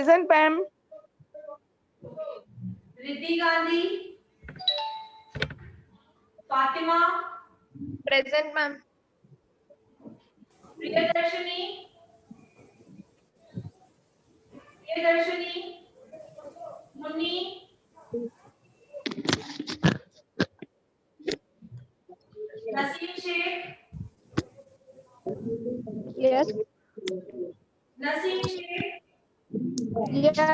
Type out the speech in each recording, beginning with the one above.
Present, ma'am. Riddhi Gandhi, Fatima, Present, ma'am. Priyadarshini, Priyadarshini, Munni, Naseem Sheikh, Yes. Naseem Sheikh, Yes.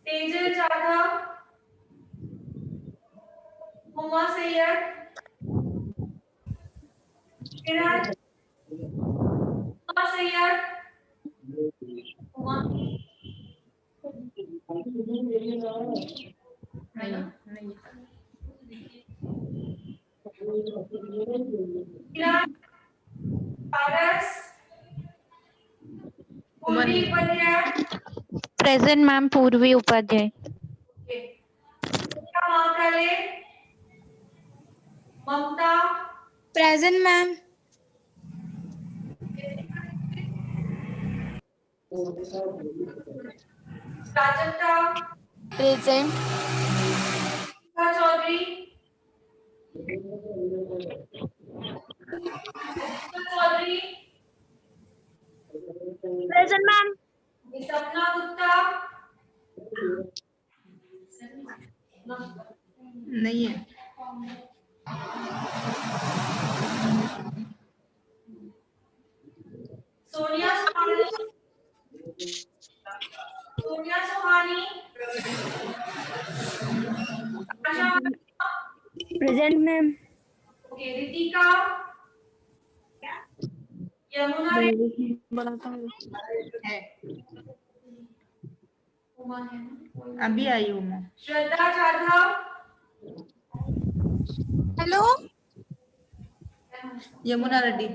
Tejal Jadhav, Huma Syed, किरण, हुमा सैयद, हुमा किरण, पारस, पूर्वी Upadhyay, present ma'am Purvi Upadhyay. Sunita Mahakale, Mamta, present ma'am. Prajakta, present. Chaudhary, Chaudhary, present ma'am. Sapna Gupta, नहीं है। Sonia Suhani, Sonia Suhani, Asha, present ma'am. Okay, Ritika, Yamuna Reddy, है उमा है ना? अभी आई हूँ मैं। श्रद्धा जाधव, हेलो। यमुना रेड्डी।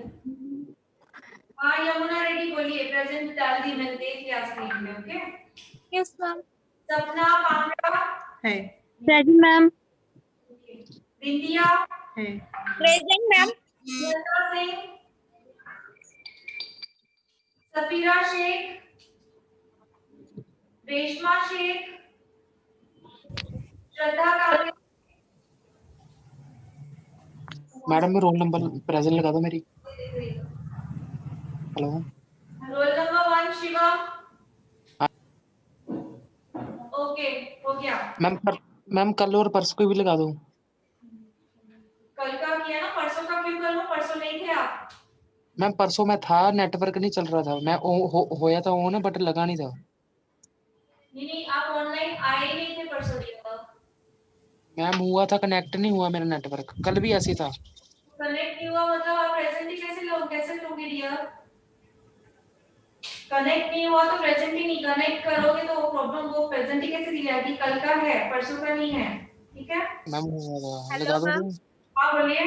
हाँ यमुना रेड्डी बोलिए, प्रेजेंट डाल दी मैंने, देख लिया स्क्रीन में। Okay, yes ma'am. Sapna Pandra है। Present ma'am. बिंदिया, है। Present ma'am. Lata Singh, Safira Shaikh, Reshma Shaikh, Shraddha Kale, madam में रोल नंबर प्रेजेंट लगा दो मेरी। Hello, roll number 1 Shivam. Okay, हो गया। मैम कल और परसों को भी लगा दो। कल का किया ना, परसों का क्यों करूं? परसों नहीं थे आप? मैम परसों मैं था, नेटवर्क नहीं चल रहा था, मैं होया था वो ना, बट लगा नहीं था। नहीं आप ऑनलाइन आए नहीं थे परसों दिन। मैम हुआ था, कनेक्ट नहीं हुआ मेरा नेटवर्क, कल भी ऐसे था। कनेक्ट नहीं हुआ मतलब आप प्रेजेंट ही कैसे लोगे डियर? कनेक्ट नहीं हुआ तो प्रेजेंट ही नहीं, कनेक्ट करोगे तो प्रॉब्लम वो प्रेजेंट ही कैसे दी जाएगी? कल का है, परसों का नहीं है। ठीक है मैम हुआ था, हेलो लगा दो। मैम। हाँ बोलिए।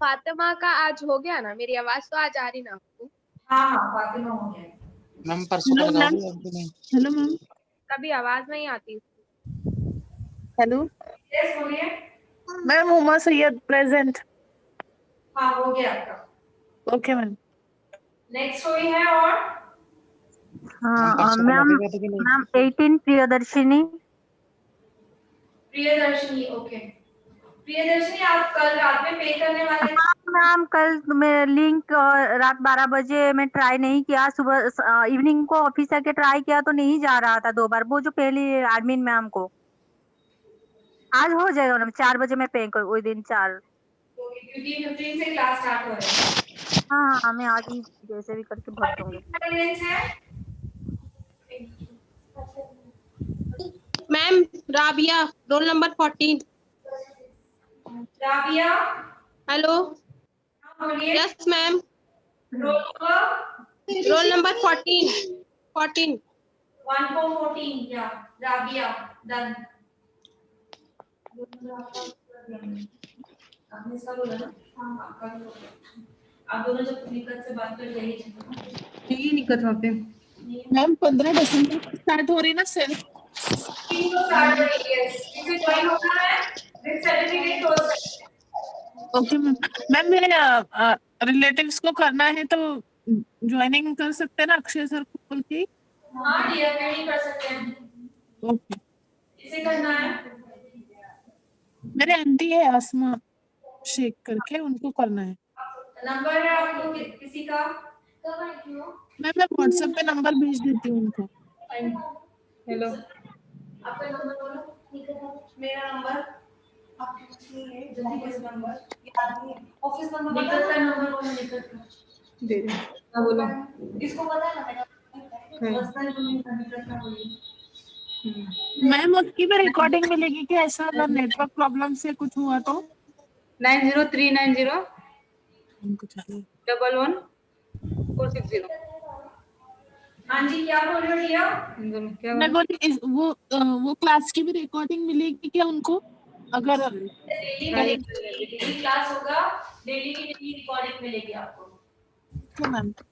फातिमा का आज हो गया ना? मेरी आवाज तो आज आ रही ना आपको? हाँ हाँ फातिमा हो गया। मैम परसों का लगा दो। Hello ma'am. कभी आवाज नहीं आती। हेलो यस बोलिए। Ma'am, Huma Syed present. हाँ हो गया आपका। Okay ma'am. नेक्स्ट कोई है और? हाँ ma'am. Ma'am 18 Priyadarshini. Priyadarshini, okay. Priyadarshini आप कल रात में पे करने वाले थे? हाँ मैम, कल मैं लिंक रात 12 बजे मैं ट्राई नहीं किया, सुबह इवनिंग को ऑफिस आके ट्राई किया तो नहीं जा रहा था 2 बार, वो जो पहली एडमिन मैम को। आज हो जाएगा मैम, 4 बजे मैं पे कर, वही दिन 4। ओके, क्योंकि 15 से क्लास स्टार्ट हो रही है। हाँ मैं आज ही जैसे भी करके भर दूंगी। अटेंडेंस है? Ma'am Rabia, roll number 14। Rabia, hello. हाँ बोलिए। Yes ma'am. Roll number 14। 14। 1414 या राबिया डन। आपने इसका बोला ना? हाँ आपका भी बोला। आप दोनों जब निकट से बात कर रही थी ना? यही दिक्कत वहाँ पे मैम। 15 दिसंबर को स्टार्ट हो रही ना सेल्फ। 3 को स्टार्ट हो रही है। इसे ज्वाइन होना है with certificate course. Okay ma'am. Ma'am मेरे रिलेटिव्स को करना है तो ज्वाइनिंग कर सकते हैं ना अक्षय सर को बोल के? हाँ डियर, क्यों नहीं कर सकते हैं। ओके। इसे करना है। मेरे आंटी है आसमा शेख करके, उनको करना है। नंबर है आपको किसी का? मैं व्हाट्सएप पे नंबर भेज देती हूँ उनको। हेलो, आपका नंबर बोलो। मेरा नंबर ऑफिस नंबर याद नहीं है। ऑफिस नंबर निकट का नंबर बोलो, निकट का दे रही हूँ। हाँ बोलो। इसको पता है ना मेरा पर्सनल निकट का बोलिए। मैम उसकी भी रिकॉर्डिंग मिलेगी क्या? ऐसा अगर नेटवर्क प्रॉब्लम से कुछ हुआ तो? 90390 उनको चाहिए। 11460। हाँ जी, क्या बोल रहे हो रिया? क्या मैं बोली वो क्लास की भी रिकॉर्डिंग मिलेगी क्या उनको? अगर डेली क्लास होगा, डेली की डेली रिकॉर्डिंग मिलेगी आपको। तो मैम बस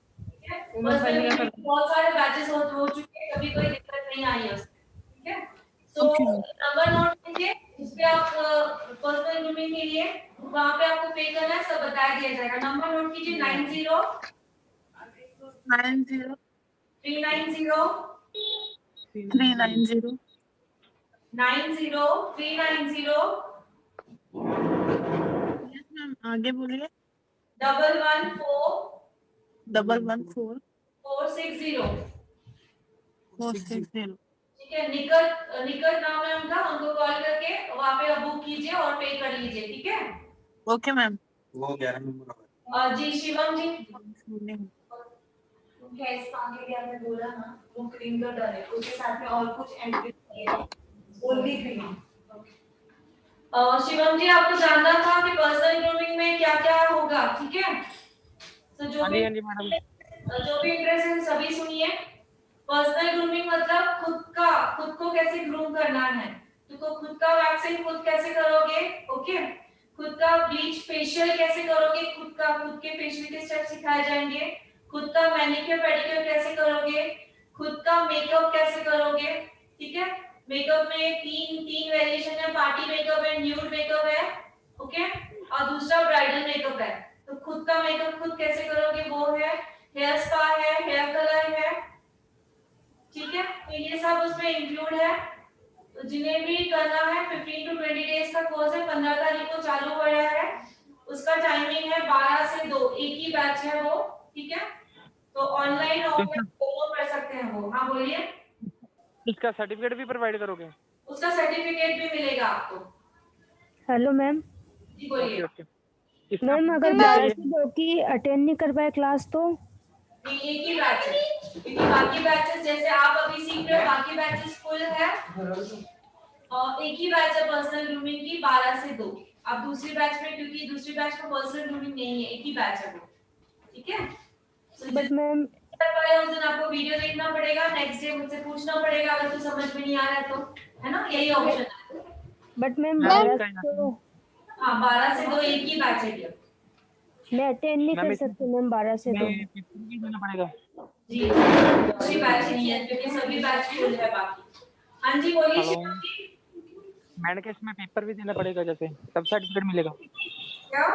बहुत सारे बैचेस हो चुके हैं, कभी कोई दिक्कत नहीं आई है उसमें, ठीक है। So okay. नंबर नोट कीजिए, उस पे आप पर्सनल ग्रूमिंग के लिए वहां पे आपको पे करना है, सब बता दिया जाएगा। नंबर नोट कीजिए 90 390 390 90 390 यस मैम, आगे बोलिए। 114 114 460। 460। ठीक है, निकट नाम है उनका, उनको कॉल करके वहां पे बुक कीजिए और पे कर लीजिए, ठीक है। Okay ma'am. वो 11 नंबर जी शिवम जी, बोलिए। गैस मांगे लिया, मैं बोला ना वो क्रीम का डर है, उसके साथ में और कुछ एंट्री है ओनली क्रीम। शिवम जी, आपको जानना था कि पर्सनल ग्रूमिंग में क्या क्या होगा, ठीक है। तो जो भी इंटरेस्ट है सभी सुनिए। पर्सनल ग्रूमिंग मतलब खुद को कैसे ग्रूम करना है, तो खुद का वैक्सिंग खुद कैसे करोगे, ओके। खुद का ब्लीच फेशियल कैसे करोगे, खुद के फेशियल के स्टेप सिखाए जाएंगे। खुद का मैनिक्योर पेडिक्योर कैसे करोगे, खुद का मेकअप कैसे करोगे, ठीक है। मेकअप में तीन वेरिएशन है, पार्टी मेकअप है, न्यूड मेकअप है, ओके, और दूसरा ब्राइडल मेकअप है। तो खुद का मेकअप खुद कैसे करोगे वो है, हेयर स्पा है, हेयर कलर है, ठीक है। तो ये सब उसमें इंक्लूड है। तो जिन्हें भी करना है 15 to 20 डेज का कोर्स है, 15 तारीख को चालू हो रहा है। उसका टाइमिंग है 12 से 2, एक ही बैच है वो, ठीक है। तो ऑनलाइन ऑफलाइन दोनों कर सकते हैं वो। हाँ बोलिए। इसका सर्टिफिकेट भी प्रोवाइड करोगे? उसका सर्टिफिकेट भी मिलेगा आपको। Hello ma'am. जी बोलिए। मैम अगर 12 से 2 की अटेंड नहीं कर पाए क्लास तो? एक ही बैच है, क्योंकि बाकी बैचेस जैसे आप अभी सीख रहे हो, बाकी बैचेस फुल है और एक ही बैच है पर्सनल ग्रूमिंग की 12 से 2। अब दूसरी बैच में, क्योंकि दूसरी बैच का पर्सनल ग्रूमिंग नहीं है, एक ही बैच है वो, ठीक है। बट मैम उस दिन आपको वीडियो देखना पड़ेगा, नेक्स्ट डे मुझसे पूछना पड़ेगा अगर कुछ समझ में नहीं आ रहा है तो, है ना, यही ऑप्शन है। बट मैम 12 तो हाँ 12 से 2 एक ही बैच है। मैं अटेंड नहीं कर सकती मैम 12 से 2। देना पड़ेगा जी दूसरी बैच नहीं है क्योंकि सभी बैच फुल है बाकी। हाँ जी बोलिए शिवम जी। मैंने कहा इसमें पेपर भी देना पड़ेगा, जैसे सब सर्टिफिकेट मिलेगा? क्या?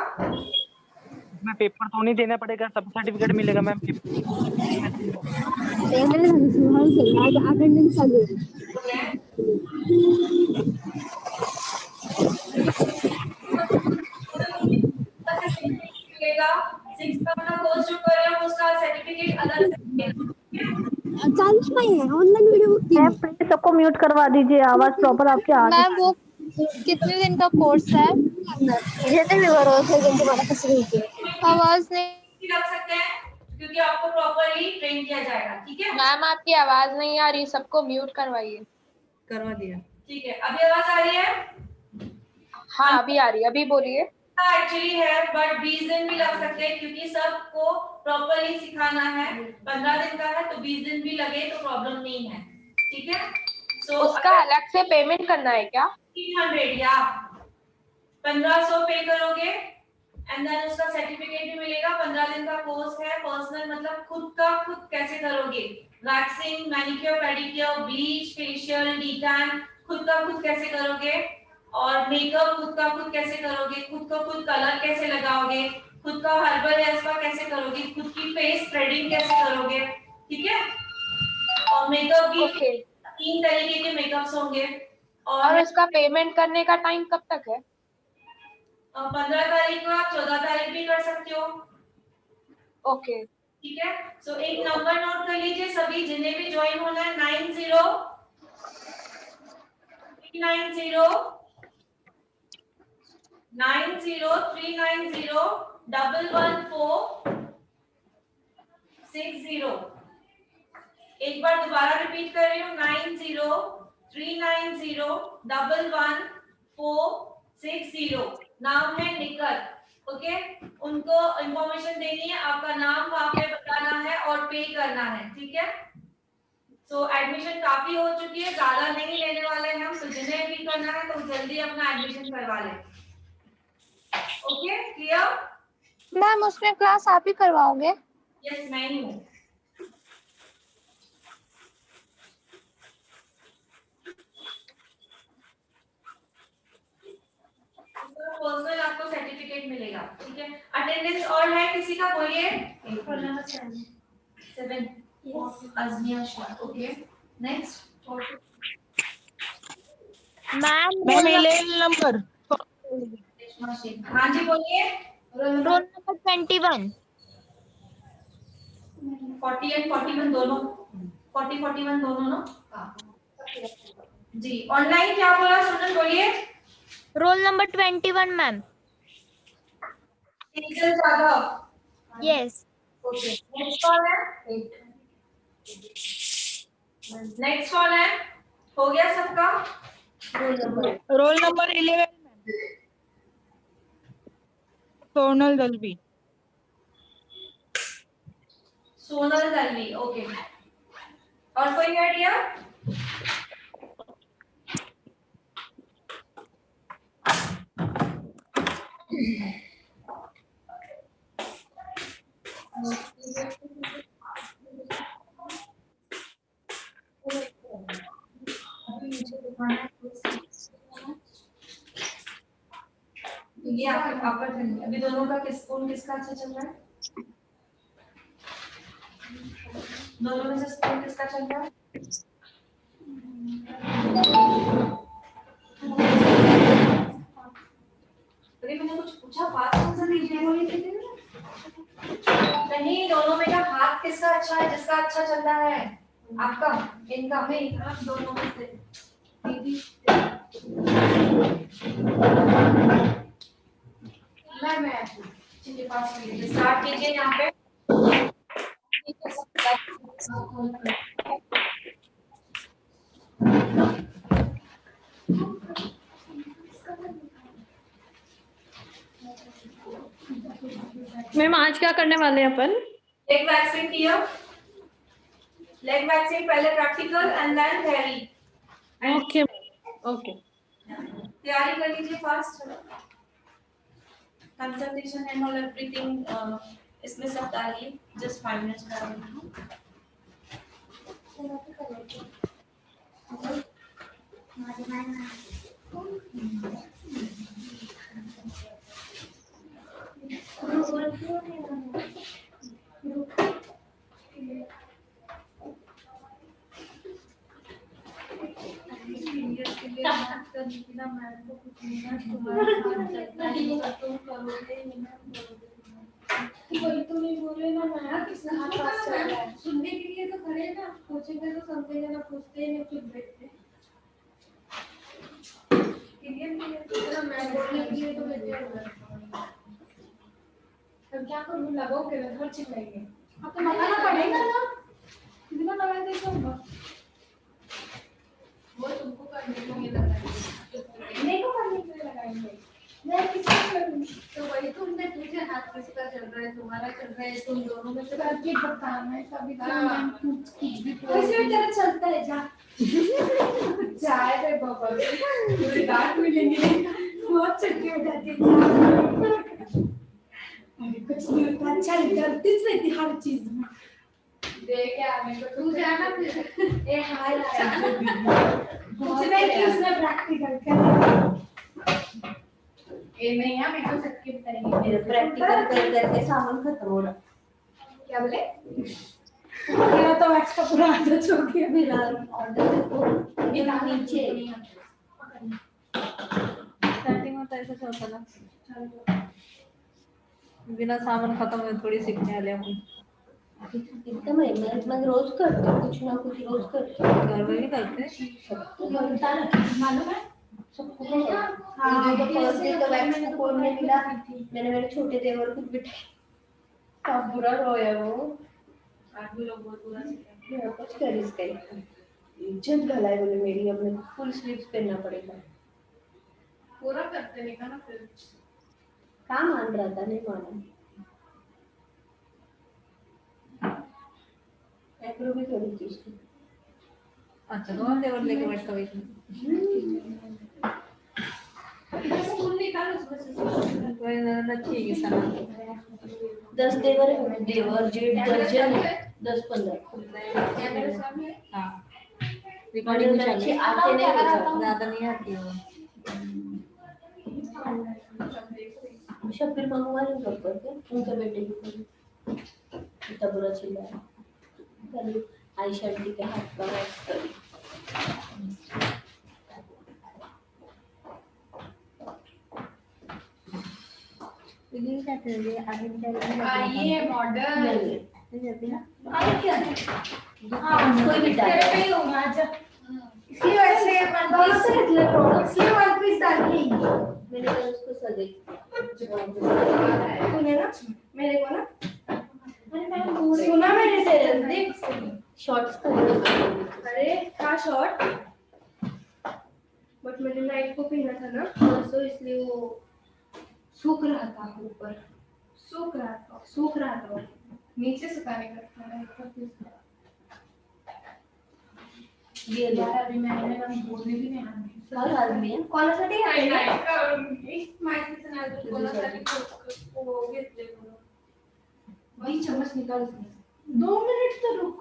इसमें पेपर तो नहीं देना पड़ेगा, सब सर्टिफिकेट मिलेगा मैम? मिलेगा। 6 मंथ का कोर्स जो कर रहे हो उसका सर्टिफिकेट अलग से मिलेगा। चांस नहीं है ऑनलाइन वीडियो मैम प्लीज सबको म्यूट करवा दीजिए, आवाज प्रॉपर आपकी आ रही है। मैम वो कितने दिन का कोर्स है? जितने भी भरोसे जिनके हमारा फैसिलिटी आवाज नहीं। रख सकते हैं क्योंकि आपको प्रॉपर्ली ट्रेन किया जाएगा, ठीक है। मैम आपकी आवाज नहीं आ रही, सबको म्यूट करवाइए। करवा दिया। ठीक है, अभी आवाज आ रही है? हाँ अभी आ रही है, अभी बोलिए। एक्चुअली है बट 20 दिन भी लग सकते हैं क्योंकि सबको प्रॉपर्ली सिखाना है। 15 दिन का है तो 20 दिन भी लगे तो प्रॉब्लम नहीं है, ठीक है। सो उसका अलग से पेमेंट करना है क्या? 300 या 1500 पे करोगे एंड देन उसका सर्टिफिकेट भी मिलेगा। 15 दिन का कोर्स है। पर्सनल मतलब खुद कैसे करोगे, waxing, manicure, pedicure, bleach, facial, detan, खुद कैसे करोगे और मेकअप खुद का खुद कैसे करोगे, खुद का खुद कलर कैसे लगाओगे, खुद का हर्बल हेयर स्पा कैसे करोगे, खुद की फेस थ्रेडिंग कैसे करोगे, ठीक है। और मेकअप भी ओके 3 तरीके के मेकअप्स होंगे। और इसका पेमेंट करने का टाइम कब तक है? 15 तारीख को आप 14 तारीख भी कर सकते हो, ओके ठीक है। सो एक नंबर नोट कर लीजिए सभी, जिन्हें भी ज्वाइन होना है 90 11460। एक बार दोबारा रिपीट कर रही हूँ 9039011460। नाम है निकट, ओके। उनको इंफॉर्मेशन देनी है, आपका नाम वहां पे बताना है और पे करना है, ठीक है। सो एडमिशन काफी हो चुकी है, ज्यादा नहीं लेने वाले हैं हम, तो जिन्हें भी करना है तो जल्दी अपना एडमिशन करवा लें, ओके क्लियर। मैम उसमें क्लास आप ही करवाओगे? यस मैं ही हूँ। पर्सनल आपको सर्टिफिकेट मिलेगा, ठीक है। अटेंडेंस और है किसी का, बोलिए। 7 Azmiya Shah, okay next. Ma'am 11 number. हाँ जी बोलिए। Roll number 21। 40 एंड 41 दोनों, 40 41 दोनों ना। जी ऑनलाइन क्या बोला स्टूडेंट, बोलिए। Roll number 21 ma'am. Teacher Jadhav, yes. Okay. Next कौन है? नेक्स्ट कौन है? हो गया सबका? Roll number 11 Sonal Dalvi. Sonal Dalvi, okay. और कोई आइडिया? ये आपका अभी दोनों का स्कूल किसका अच्छा चल रहा है? दोनों में से स्कूल किसका चल रहा है? अरे मैंने कुछ पूछा, बात कौन सा लीजिए बोली थी नहीं, दोनों में का हाथ किसका अच्छा है, जिसका अच्छा चल रहा है? आपका, इनका, में आप दोनों में से दीदी मैं जिनके पास स्टार्ट कीजिए यहाँ पे। मैम आज क्या करने वाले हैं अपन? लेग वैक्सिंग किया, लेग वैक्सिंग पहले practical and then theory. Okay okay. तैयारी कर लीजिए fast, consultation and all everything इसमें सब डालिए, जस्ट 5 मिनट्स डालिए। सुनने के लिए तो खड़े ना, पूछेंगे तो समझेंगे ना, पूछते ही नहीं, चुप बैठते। मैं बोलने के लिए तो बैठे हुए। अब क्या करूँ, लगाओगे ना, हर चीज लगाएंगे। अब तो लगाना पड़ेगा ना, कितना लगा देगा होगा। वो तुमको करने के लिए लगाएंगे, नहीं को करने के लिए लगाएंगे। मैं किसको करूँ? तो वही तुमने, तुझे हाथ किसका चल रहा है, तुम्हारा चल रहा है, तुम दोनों में से बात की बताना है सभी। कुछ भी कैसे तेरा चलता है, जा जाए रे बाबा, पूरी डांट मिलेंगे, बहुत चटकी हो जाती है। अरे कुछ नहीं होता, अच्छा गलती से रहती हर चीज में। देख आने को तू जाना फिर। ए हाय कुछ नहीं, उसने प्रैक्टिकल कर ये नहीं है, मेरे को सबके बताएंगे। मेरा प्रैक्टिकल कर करके सामान खत्म हो रहा। क्या बोले? मेरा तो मैथ्स का पूरा आदत हो गया। मेरा ऑर्डर देखो बिना नीचे स्टार्टिंग में तो ऐसा चलता ना, बिना सामान खत्म हुए थोड़ी सीखने वाले हम। इतना मैं रोज करती हूँ, कुछ ना कुछ रोज करती हूँ। घर में भी करते हैं। सबको बनता है, मालूम है? सबको बनता है। हाँ, तो फर्स्ट डे तो वैक्स को कोड में मिला, मैंने मेरे छोटे देवर को बिठाया, सब बुरा रोया वो। आज भी लोग बहुत बुरा सीखे। मैं कुछ कर इसका इज्जत गलाए बोले मेरी, अब मेरे को फुल स्लीव्स पहनना पड़ेगा। पूरा करते नहीं था ना फिर। काम मान रहा था, नहीं माना। एप्रो भी करी थी उसको। अच्छा, दोनों देवर लेके बैठ कर स्कूल निकाल उसमें से। कोई अच्छी है किसान। 10 देवर है, देवर जेठ दर्जन है, 10-15। हाँ, रिकॉर्डिंग भी अच्छे चल आते नहीं है, ज्यादा नहीं आती वो। शब्बीर मंगवा रही हूँ करके उनके बेटे की इतना बुरा चिल्ला है। कल आयशा आंटी के हाथ का वैक्स करी। ये क्या कर रही है? आगे निकल आइए मॉडल। नहीं, और क्या? कोई भी डाल तेरे पे ही होगा आज। इसलिए वैसे दोनों से निकले प्रोडक्ट। इसलिए वन पीस डाल के मैंने कल उसको सजे तूने ना मेरे को ना सुना मेरे से देख शॉर्ट्स कर। अरे था शॉर्ट बट मैंने नाइट को पहना था ना परसों, इसलिए वो सूख रहा था ऊपर, सूख रहा था नीचे सुखाने का। ये ले यार अभी मैंने कभी बोलने भी नहीं आना। और आदमी है कोणासाठी माहितीच नाही अजून कोणासाठी वो घेतले म्हणून। 20 चम्मच निकाल इसमें। 2 मिनट तो रुक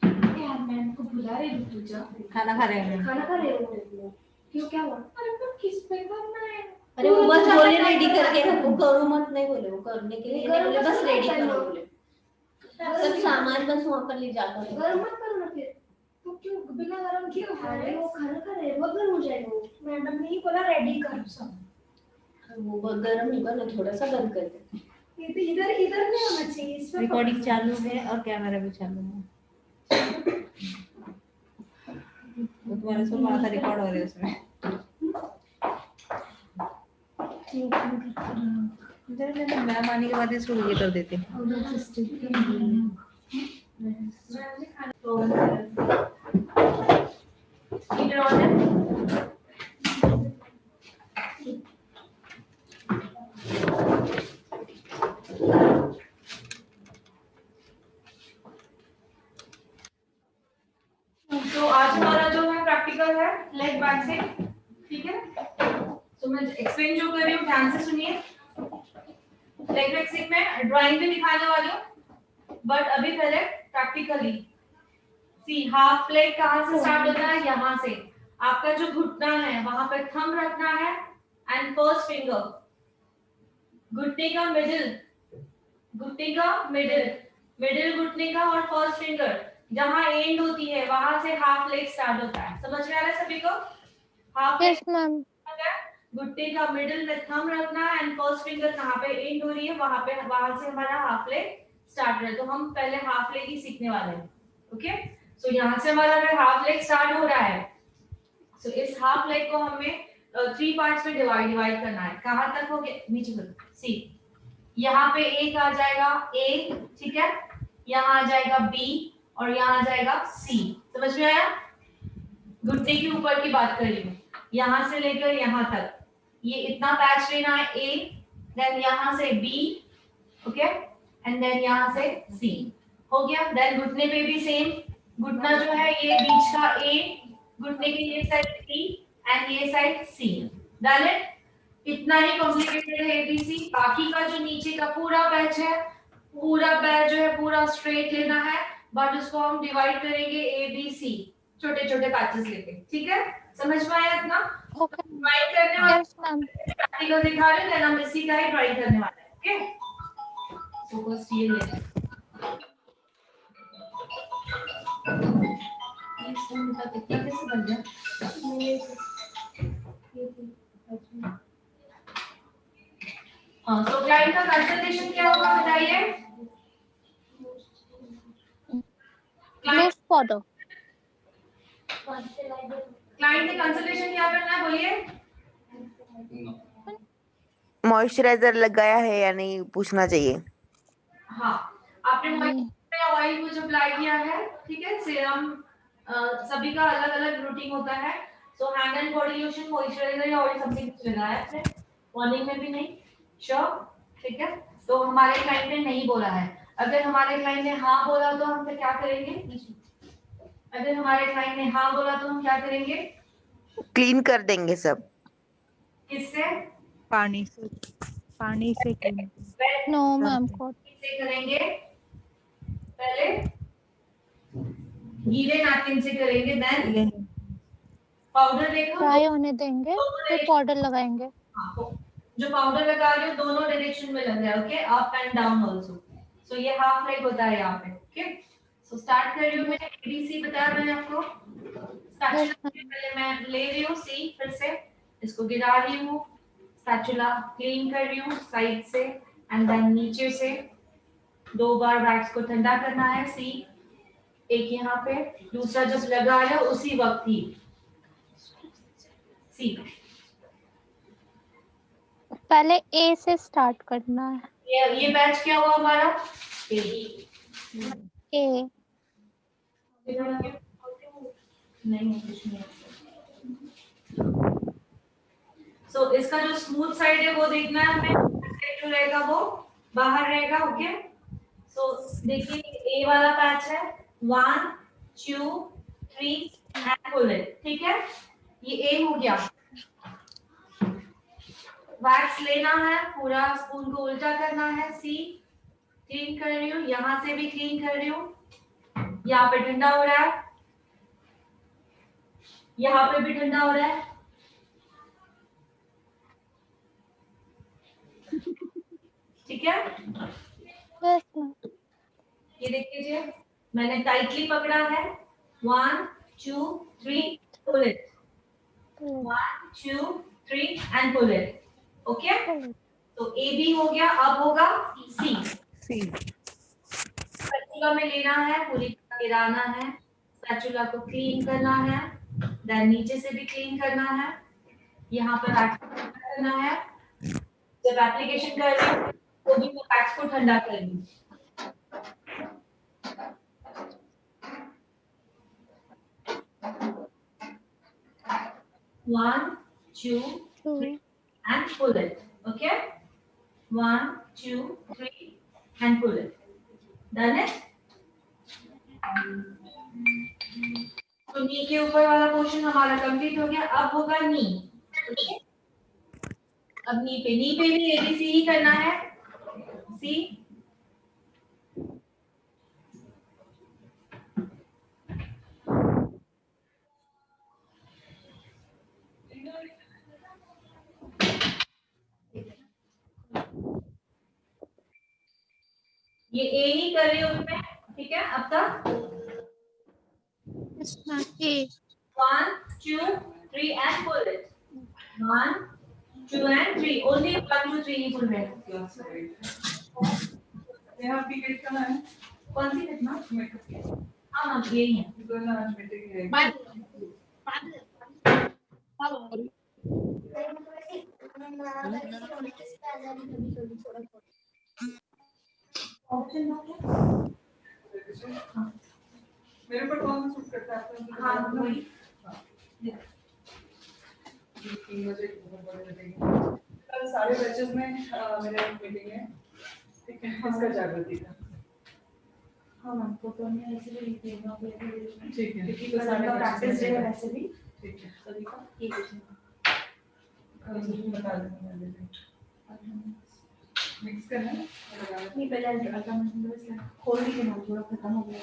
यार, मैं इनको बुला रही हूँ तुझा। खाना खा रहे हैं। खाना खा रहे हो? क्यों, क्या हुआ? अरे पर किस पे करना है? अरे वो बस बोले रेडी करके रखो, करो मत नहीं बोले, वो करने के लिए नहीं बोले, बस रेडी करो बोले। सब सामान बस वहाँ पर ले जाकर रखो। गरम मत करो ना फिर। तो क्यों बिना गरम क्यों? अरे वो खाना खा रहे हैं, बहुत गर्म हो जाएगा वो। मैडम ने ही बोला रेडी कर सब। वो बहुत गर्म होगा ना, थोड़ा सा गर्म कर दे। ये तो इधर इधर नहीं होना चाहिए इसमें। रिकॉर्डिंग चालू है और कैमरा भी चालू है। वो तुम्हारे सब आधा रिकॉर्ड हो रहा है उसमें। मैम आने के बाद इसको ये कर देते हैं। हीटर ऑन है। तो आज हमारा जो है प्रैक्टिकल है लेग बैक से, ठीक है। तो मैं एक्सप्लेन जो कर रही हूँ ध्यान से सुनिए। लेग बैक से मैं ड्राइंग भी दिखाने वाली हूँ, बट अभी पहले प्रैक्टिकली सी हाफ लेग कहाँ से स्टार्ट होता है, यहाँ से। आपका जो घुटना है वहां पे थंब रखना है एंड फर्स्ट फिंगर घुटने का मिडिल, घुटने का मिडिल घुटने का और फर्स्ट फिंगर जहां एंड होती है वहां से हाफ लेग स्टार्ट होता है। समझ में आ रहा है सभी को? Half yes ma'am. घुटने का मिडिल में थंब रखना है एंड फर्स्ट फिंगर कहां पे एंड हो रही है वहां से हमारा हाफ लेग स्टार्ट है। तो हम पहले हाफ लेग ही सीखने वाले हैं। ओके, सो यहां से हमारा अगर हाफ लेग स्टार्ट हो रहा है, सो इस हाफ लेग को हमें 3 पार्ट्स में डिवाइड करना है। कहां तक हो गया? नीचे तक। सी यहाँ पे एक आ जाएगा ए, ठीक है, यहाँ आ जाएगा बी और यहाँ आ जाएगा सी। समझ में आया? घुटने के ऊपर की बात कर रही हूँ, यहाँ से लेकर यहाँ तक ये इतना पैच लेना है ए, देन यहाँ से बी, ओके, एंड देन यहाँ से सी। हो गया। देन घुटने पे भी सेम, घुटना जो है ये बीच का ए, घुटने की ये साइड सी एंड ये साइड सी। Done it? इतना ही कॉम्प्लिकेटेड है एबीसी। बाकी का जो नीचे का पूरा पैच है, पूरा पैच जो है पूरा स्ट्रेट लेना है, बट उसको हम डिवाइड करेंगे ए बी सी, छोटे छोटे पैचेस लेके। ठीक है, समझ में आया इतना? ओके ड्राइंग करने वाले यस मैम प्रैक्टिकल दिखा रहे हैं, देन हम इसी का ही ड्राइंग करने वाले हैं। ओके, सो फर्स्ट ये ले ये स्पून का कितना कैसे बन गया? हाँ, तो क्लाइंट का कंसल्टेशन क्या होगा बताइए? लूज फॉलो क्लाइंट ने कंसल्टेशन क्या करना है बोलिए? मॉइस्चराइजर लगाया है या नहीं पूछना चाहिए। हाँ, आपने मॉइस्चराइजर ऑयल कुछ अप्लाई किया है, ठीक है? सीरम सभी का अलग अलग रूटीन होता है। सो hand and body lotion, moisturiser या ऑयल समथिंग कुछ लगाया है मॉर्निंग में भी नहीं? श्योर, ठीक है। तो हमारे क्लाइंट ने नहीं बोला है। अगर हमारे क्लाइंट ने हाँ बोला तो हम क्या करेंगे? अगर हमारे क्लाइंट ने हाँ बोला तो हम क्या करेंगे? क्लीन कर देंगे सब। किससे? पानी से क्लीन। नो मैम को किससे करेंगे? पहले गीले नैपकिन से करेंगे, देन पाउडर देखो ड्राई होने देंगे फिर पाउडर लगाएंगे। हाँ, जो पाउडर लगा रहे हो दोनों डायरेक्शन में लग रहा है, okay, up and down also. So ये हाफ लाइक होता है यहाँ पे, ओके। सो स्टार्ट कर रही हूँ, मैंने एबीसी बताया मैंने आपको। स्पैचुला पहले मैं ले रही हूँ सी, फिर से इसको गिरा रही हूँ, स्पैचुला क्लीन कर रही हूँ साइड से एंड देन नीचे से 2 बार वैक्स को ठंडा करना है सी, एक यहाँ पे, दूसरा जब लगा रहे हो उसी वक्त ही सी। पहले ए से स्टार्ट करना है। ये बैच क्या हुआ हमारा? ए। ए नहीं कुछ नहीं। सो इसका जो स्मूथ साइड है वो देखना है हमें, जो रहेगा वो बाहर रहेगा, ओके। सो देखिए ए वाला पैच है, 1 2 3 एंड पुल इट, ठीक है। ये ए हो गया। वैक्स लेना है, पूरा स्पून को उल्टा करना है, सी क्लीन कर रही हूँ, यहाँ से भी क्लीन कर रही हूँ, यहाँ पे ठंडा हो रहा है, यहाँ पे भी ठंडा हो रहा है, ठीक है। यस मैम ये देख लीजिए, मैंने टाइटली पकड़ा है, 1 2 3 pull it, 1 2 3 and pull it, okay. तो ए बी हो गया, अब होगा सी। स्पैचुला में लेना है, पूरी तरह गिराना है, स्पैचुला को क्लीन करना है, देन नीचे से भी क्लीन करना है, यहाँ पर करना है। जब एप्लीकेशन कर रही हूँ तो भी मैं पैक्स को ठंडा कर लूँ। One, 2, 3 and pull it, okay? 1 2 3 and pull it. Done it? तो नी के ऊपर वाला पोर्शन हमारा कंप्लीट हो गया, अब होगा नी, okay? अब नी पे भी एबीसी ही करना है, सी ये ए ही कर रही हूँ मैं, ठीक है। अब तक ए 1 2 3 and pull it, 1 2 and 3, only 1 2 3 he pull रहे हैं। यहाँ की कितना है? कौन सी कितना? हाँ हाँ यही है। मेरे पर कौन सा सूट करता है? हाँ वही। 3 बजे कल सारे बैचेस में मेरा मीटिंग है, ठीक है। इसका जागृति का हाँ मैम, तो मैं ऐसे भी लिख देगा, ठीक है, क्योंकि सारे प्रैक्टिस डे है वैसे भी, ठीक है। सभी का एक बता देंगे, मिक्स करना है। नहीं पहले अल्ट्रा मैं खोल दी ना, थोड़ा खत्म हो गया।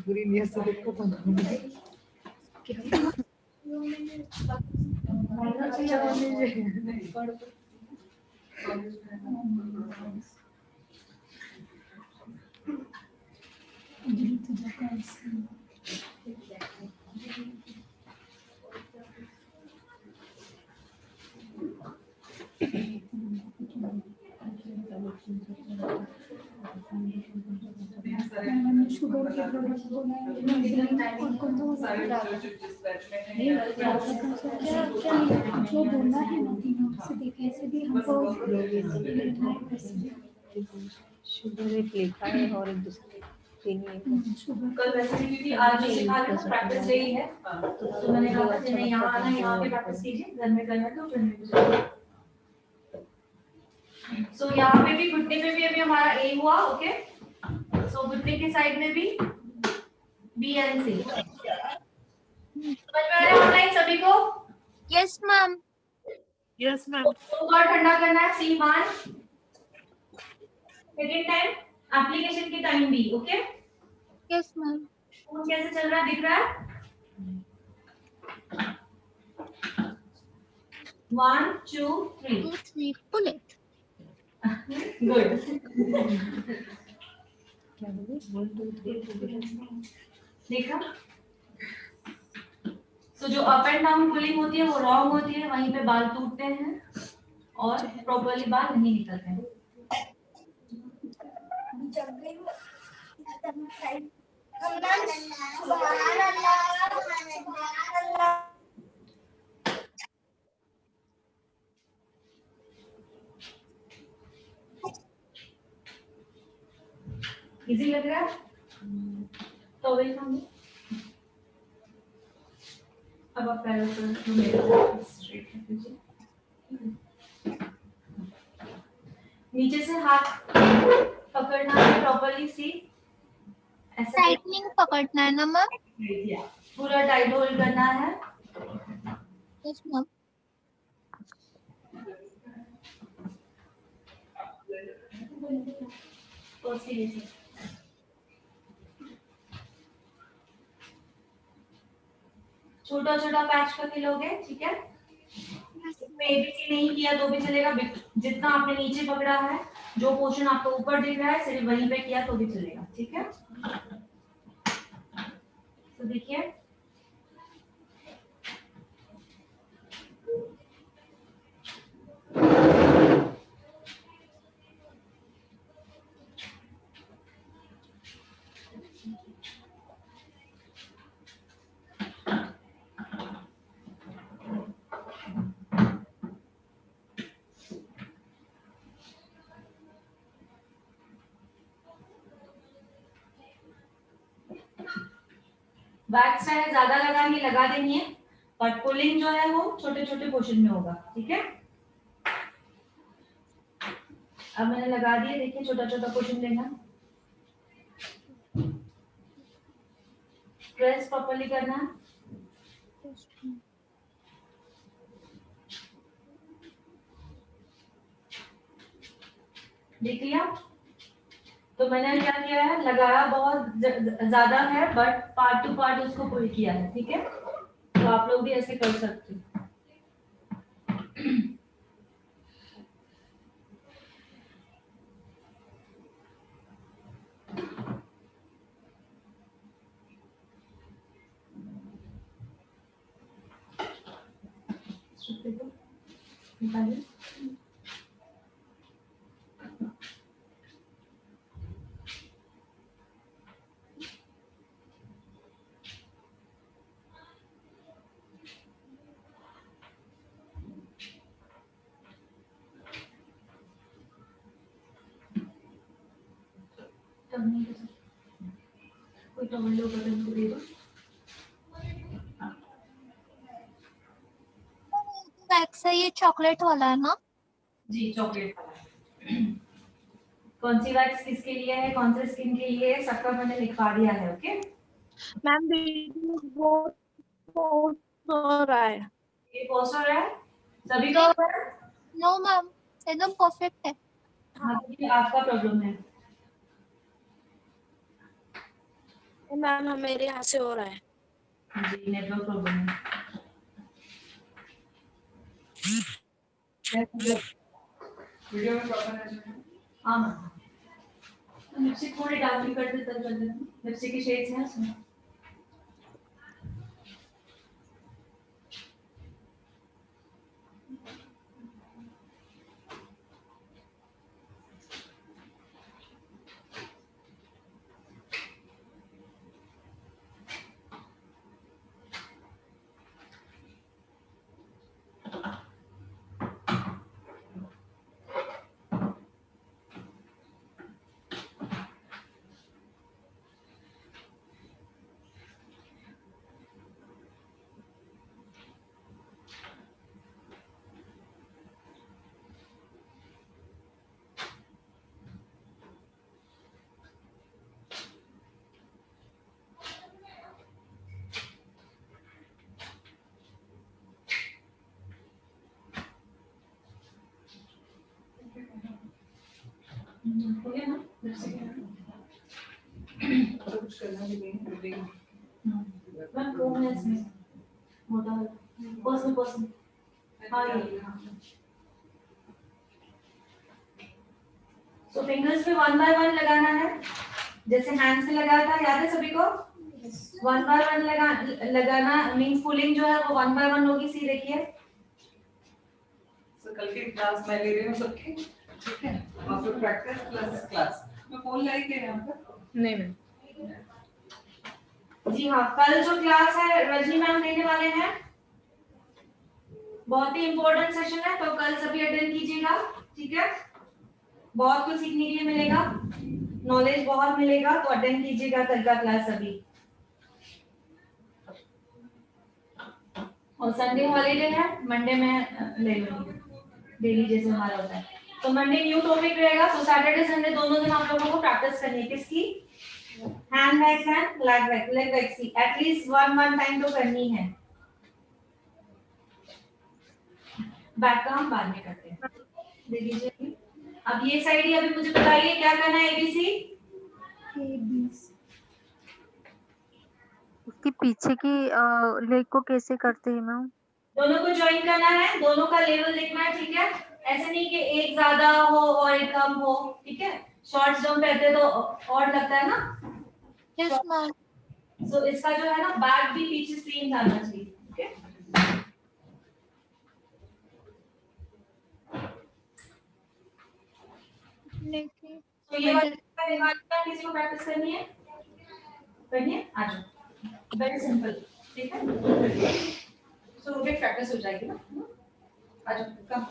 बुरी नीयत से देखो तो शुगर के प्रोडक्ट और कौन सा जो बोलना है ना तीनों से देखे ऐसे भी हमको शुगर एक लिखा है और एक दूसरे कल वैसे भी क्योंकि आज जो सिखा रहे हैं प्रैक्टिस डे ही है, तो मैंने कहा था नहीं यहाँ आना, यहाँ पे प्रैक्टिस कीजिए, घर में करना तो घर में भी जाइए। सो यहाँ पे भी घुटने पे भी अभी हमारा ए हुआ, ओके। सो घुटने के साइड में भी बी एंड सी। समझ में आ रहा है ऑनलाइन सभी को? Yes ma'am. Yes ma'am. और ठंडा करना है C1 सेकंड टाइम एप्लीकेशन के टाइम भी, ओके। Yes ma'am. फोन कैसे चल रहा है दिख रहा है? 1 2 3 2 3 pull it। गुड। क्या बोले 1 2 3 देखा? सो जो अप एंड डाउन पुलिंग होती है वो रॉन्ग होती है, वहीं पे बाल टूटते हैं और प्रॉपर्ली बाल नहीं निकलते हैं। इजी लग रहा है? तो वेलकम। अब आप पैरों को मेरे स्ट्रेट रख दीजिए। नीचे से हाथ पकड़ना है प्रॉपर्ली, सी ऐसा टाइटनिंग पकड़ना है ना मैम? पूरा टाइट होल्ड करना है। Yes ma'am. और सीरियसली छोटा छोटा पैच करके लोगे, ठीक है। इसमें एबीसी नहीं किया तो भी चलेगा, जितना आपने नीचे पकड़ा है, जो पोर्शन आपको ऊपर दिख रहा है सिर्फ वहीं पे किया तो भी चलेगा, ठीक है। तो देखिए वैक्स है ज्यादा लगा देनी है, बट पुलिंग जो है वो छोटे छोटे पोर्शन में होगा, ठीक है। अब मैंने लगा दिया, देखिए छोटा छोटा पोर्शन लेना, प्रेस प्रॉपर्ली करना है। देख लिया? तो मैंने क्या किया है, लगाया बहुत ज्यादा है बट पार्ट टू पार्ट उसको पुल किया है, ठीक है। तो आप लोग भी ऐसे कर सकते हो। निकालिए। कोई टॉवल लो, बटन को दे दो। वैक्स है ये चॉकलेट वाला है ना? जी चॉकलेट वाला। कौन सी वैक्स किसके लिए है, कौन से स्किन के लिए है, सबका मैंने लिखवा दिया है, ओके। मैम बहुत हो रहा है। ये पॉज हो रहा है सभी का? नो मैम एकदम परफेक्ट है। हाँ ये आपका प्रॉब्लम है। मैम मेरे यहाँ से हो रहा है। जी नेटवर्क प्रॉब्लम है। वीडियो में प्रॉपर है। हाँ मैम लिपस्टिक थोड़ी डार्क भी कर देता है, लिपस्टिक की शेड्स हैं उसमें। हो गया ना लिपस्टिक तो कुछ करना भी नहीं है। मैम वो है इसमें मोटा पर्सन हाँ ये तो फिंगर्स पे 1 बाय 1 लगाना है, जैसे हैंड्स पे लगाया था, याद है सभी को? 1 बाय 1 लगाना मींस पुलिंग जो है वो 1 बाय 1 होगी। सी देखिए तो कल की क्लास मैं ले रही हूँ सबकी, ठीक है? और फिर प्रैक्टिस प्लस क्लास। मैं फोन लाई के यहाँ पर नहीं मैम। जी हाँ, कल जो क्लास है रजनी मैम देने वाले हैं, बहुत ही इम्पोर्टेंट सेशन है, तो कल सभी अटेंड कीजिएगा, ठीक है? बहुत कुछ सीखने के लिए मिलेगा, नॉलेज बहुत मिलेगा, तो अटेंड कीजिएगा कल का क्लास सभी। और संडे हॉलीडे है, मंडे में ले लूंगी डेली जैसे हमारा होता है। तो मंडे न्यू टॉपिक रहेगा, तो सैटरडे संडे दोनों दिन आप लोगों को प्रैक्टिस करनी है। किसकी? Hand wax and leg wax की एटलीस्ट 1 टाइम तो करनी है। बैक का हम बाद में करते हैं, देख लीजिए। अब ये साइड ही अभी मुझे बताइए क्या करना है। एबीसी उसके पीछे की लेग को कैसे करते हैं मैम? दोनों को ज्वाइन करना है, दोनों का लेवल देखना है, ठीक है? ऐसे नहीं कि एक ज्यादा हो और एक कम हो, ठीक है? शॉर्ट जंप रहते तो और लगता है ना। Yes ma'am. सो इसका जो है ना बैक भी पीछे सेम जाना चाहिए, ठीक है? तो ये वाला किसी को प्रैक्टिस करनी है? करनी है? आ जाओ, वेरी सिंपल, ठीक है? सो वो भी प्रैक्टिस हो जाएगी ना। आ जाओ, कम।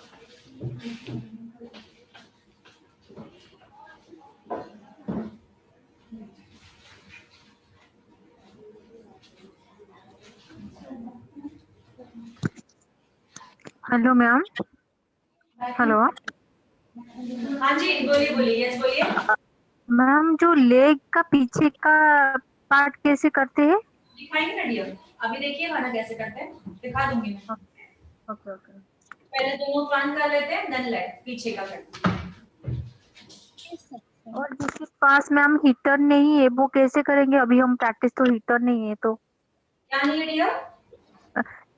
Hello ma'am. हेलो हाँ जी बोलिए बोलिए, यस बोलिए। मैम, जो लेग का पीछे का पार्ट कैसे करते हैं? दिखाएंगे ना डियर, अभी देखिए खाना कैसे करते हैं, दिखा दूंगी मैं। Okay okay. पहले दोनों फ्रंट कर लेते हैं, देन लेग पीछे का करते हैं। और जिसके पास मैम हीटर नहीं है वो कैसे करेंगे? अभी हम प्रैक्टिस तो हीटर नहीं है तो। क्या नहीं है डियर?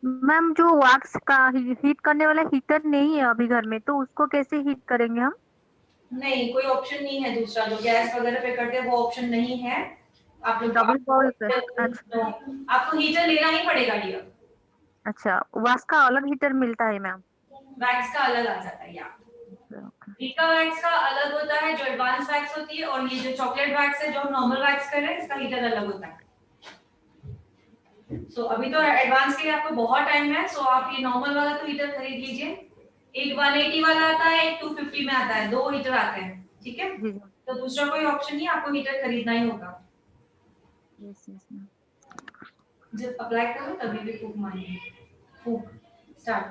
मैम जो वैक्स का हीट करने वाला हीटर नहीं है अभी घर में, तो उसको कैसे हीट करेंगे हम? नहीं, कोई ऑप्शन नहीं है दूसरा, जो गैस वगैरह पे करते हैं वो ऑप्शन नहीं है। आप लोग डबल बॉल पे? तो आपको हीटर लेना ही पड़ेगा डियर। अच्छा, वैक्स का अलग हीटर मिलता है मैम? वैक्स का अलग आ जाता है यार। रीका वैक्स का अलग होता है जो एडवांस वैक्स होती है, और ये जो चॉकलेट वैक्स है जो हम नॉर्मल वैक्स कर रहे हैं, इसका हीटर अलग होता है। सो अभी तो एडवांस के लिए आपको बहुत टाइम है, सो आप ये नॉर्मल वाला तो हीटर खरीद लीजिए। एक 180 वाला आता है, एक 250 में आता है, 2 हीटर आते हैं, ठीक है? तो दूसरा कोई ऑप्शन नहीं, आपको हीटर खरीदना ही होगा। Yes yes ma'am. जब अप्लाई करो तभी भी फूक मारेंगे, फूक स्टार्ट।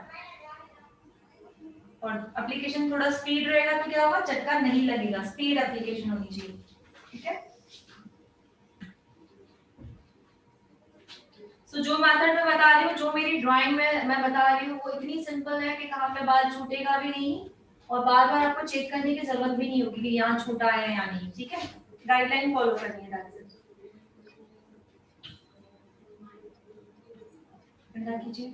और एप्लीकेशन थोड़ा स्पीड रहेगा तो क्या होगा, झटका नहीं लगेगा, स्पीड एप्लीकेशन होनी चाहिए, ठीक है? सो जो मेथड मैं बता रही हूँ, जो मेरी ड्राइंग में मैं बता रही हूँ, वो इतनी सिंपल है कि कहाँ पे बाल छूटेगा भी नहीं और बार बार आपको चेक करने की जरूरत भी नहीं होगी कि यहाँ छोटा है या नहीं, ठीक है। गाइडलाइन फॉलो करनी है। ठंडा कीजिए।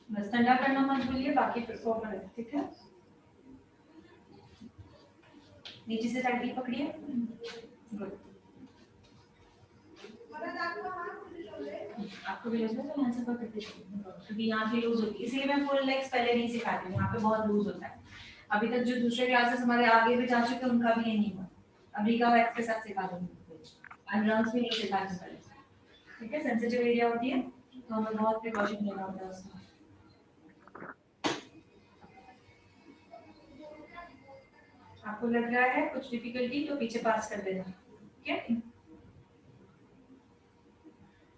बस ठंडा करना मत भूलिए, बाकी परफॉर्म है, ठीक है। नीचे से टाइटली पकड़िए। गुड। आपको भी लग रहा है तो यहाँ से पकड़ के क्योंकि यहाँ पे लूज होती है, इसलिए मैं फुल लेग्स पहले नहीं सिखाती हूँ, यहाँ पे बहुत लूज होता है। अभी तक जो दूसरे क्लासेस हमारे आगे भी जा चुके हैं उनका भी ये नहीं हुआ। अभी का वैक्स के साथ सिखा दूंगी, अनरम्स भी नहीं सिखाती पहले, ठीक है। सेंसिटिव एरिया होती है तो हमें बहुत प्रिकॉशन लेना होता है उसमें। आपको लग रहा है कुछ डिफिकल्टी तो पीछे पास कर देना, ठीक है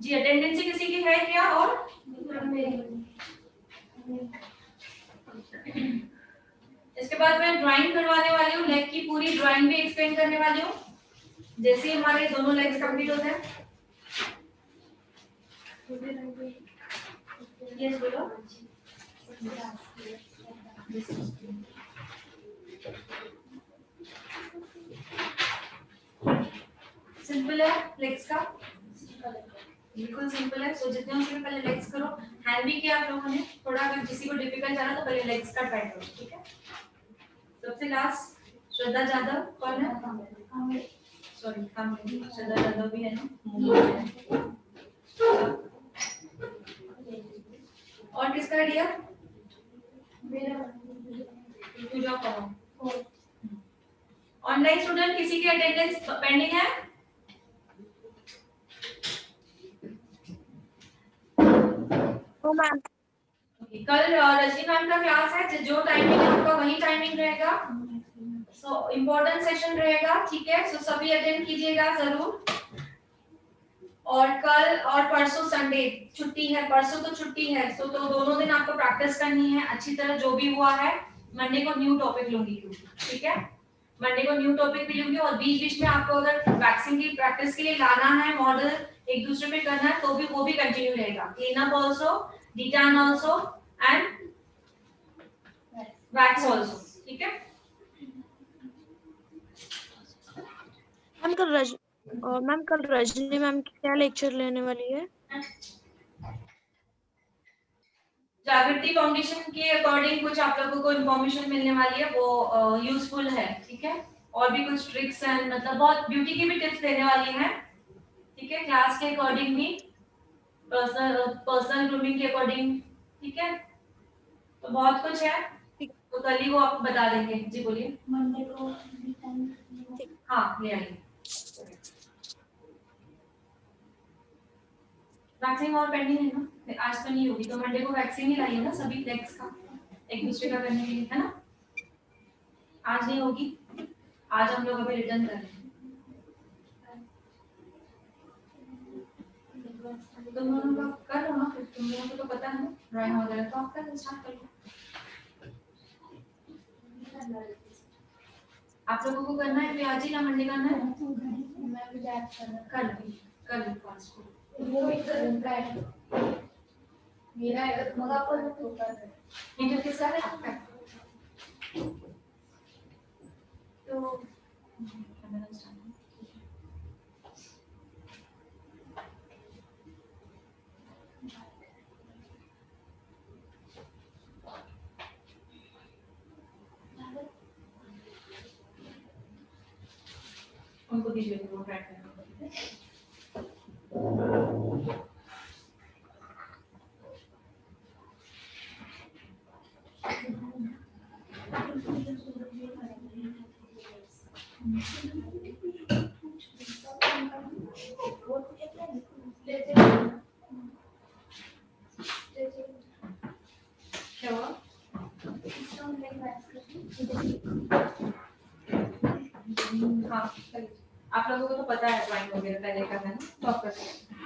जी। अटेंडेंस किसी की है क्या? और इसके बाद मैं ड्राइंग करवाने वाली हूँ, लेग की पूरी ड्राइंग भी एक्सप्लेन करने वाली हूँ जैसे ही हमारे दोनों लेग्स कंप्लीट होते हैं। यस बोलो। सिंपल है लेग्स का, बिल्कुल सिंपल है। सो जितने हो सके पहले लेग्स करो। हैंड भी किया आप लोगों ने, थोड़ा अगर किसी को डिफिकल्ट जाना तो पहले लेग्स का ट्राई करो, ठीक है। सबसे लास्ट श्रद्धा जादव कौन है? सॉरी श्रद्धा जादव भी है ना। और किसका आइडिया? मेरा। पूजा करो। ऑनलाइन स्टूडेंट किसी की अटेंडेंस पेंडिंग है? कल रजनी मैम का क्लास है, जो टाइमिंग है आपका वही टाइमिंग रहेगा। सो इम्पोर्टेंट सेशन रहेगा, ठीक है। सो सभी अटेंड कीजिएगा जरूर। और कल और परसों संडे छुट्टी है, परसों तो छुट्टी है, तो दोनों दिन आपको प्रैक्टिस करनी है अच्छी तरह जो भी हुआ है। मंडे को न्यू टॉपिक लूंगी, ठीक है। मंडे को न्यू टॉपिक भी लूंगी और बीच बीच में आपको अगर वैक्सिंग की प्रैक्टिस के लिए लाना है, मॉडल एक दूसरे पे करना है तो भी वो भी कंटिन्यू रहेगा। Clean up also, D-Tan also and wax also, ठीक है। मैम कल रजनी मैम क्या लेक्चर लेने वाली है? जागृति फाउंडेशन के अकॉर्डिंग कुछ आप लोगों को इन्फॉर्मेशन मिलने वाली है, वो यूजफुल है, ठीक है। और भी कुछ ट्रिक्स हैं, मतलब बहुत ब्यूटी की भी टिप्स देने वाली हैं, ठीक है। क्लास के अकॉर्डिंग भी, पर्सनल ग्रूमिंग के अकॉर्डिंग, ठीक है। तो बहुत कुछ है, तो कल ही वो आपको बता देंगे। जी बोलिए। मंडे को हाँ ले आइए। वैक्सिंग और पेंडिंग है ना, आज तो नहीं होगी तो मंडे को वैक्सिंग ही लाइए ना सभी लेग्स का, एक दूसरे का करने के लिए, है ना। आज नहीं होगी, आज हम लोग अभी रिटर्न कर रहे हैं। तुम लोगों का कर लो ना, फिर तुम लोगों को तो पता है ना ड्राइंग वगैरह, तो आप कर स्टार्ट कर लो। आप लोगों को करना है आज ही ना मंडे करना है? मैं भी याद कर लो फास्ट। वो मेरा है तो मगा पर तो कर दे। मीटर किसका है? आपका। तो उनको दीजिए, वो ट्राई करना। क्या हुआ? हाँ आप लोगों को तो पता है ड्राइंग वगैरह पहले करना है ना, तो आप कर सकते हैं।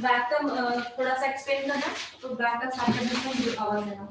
बैक का थोड़ा सा एक्सप्लेन करना, तो बैक का साथ में आवाज देना।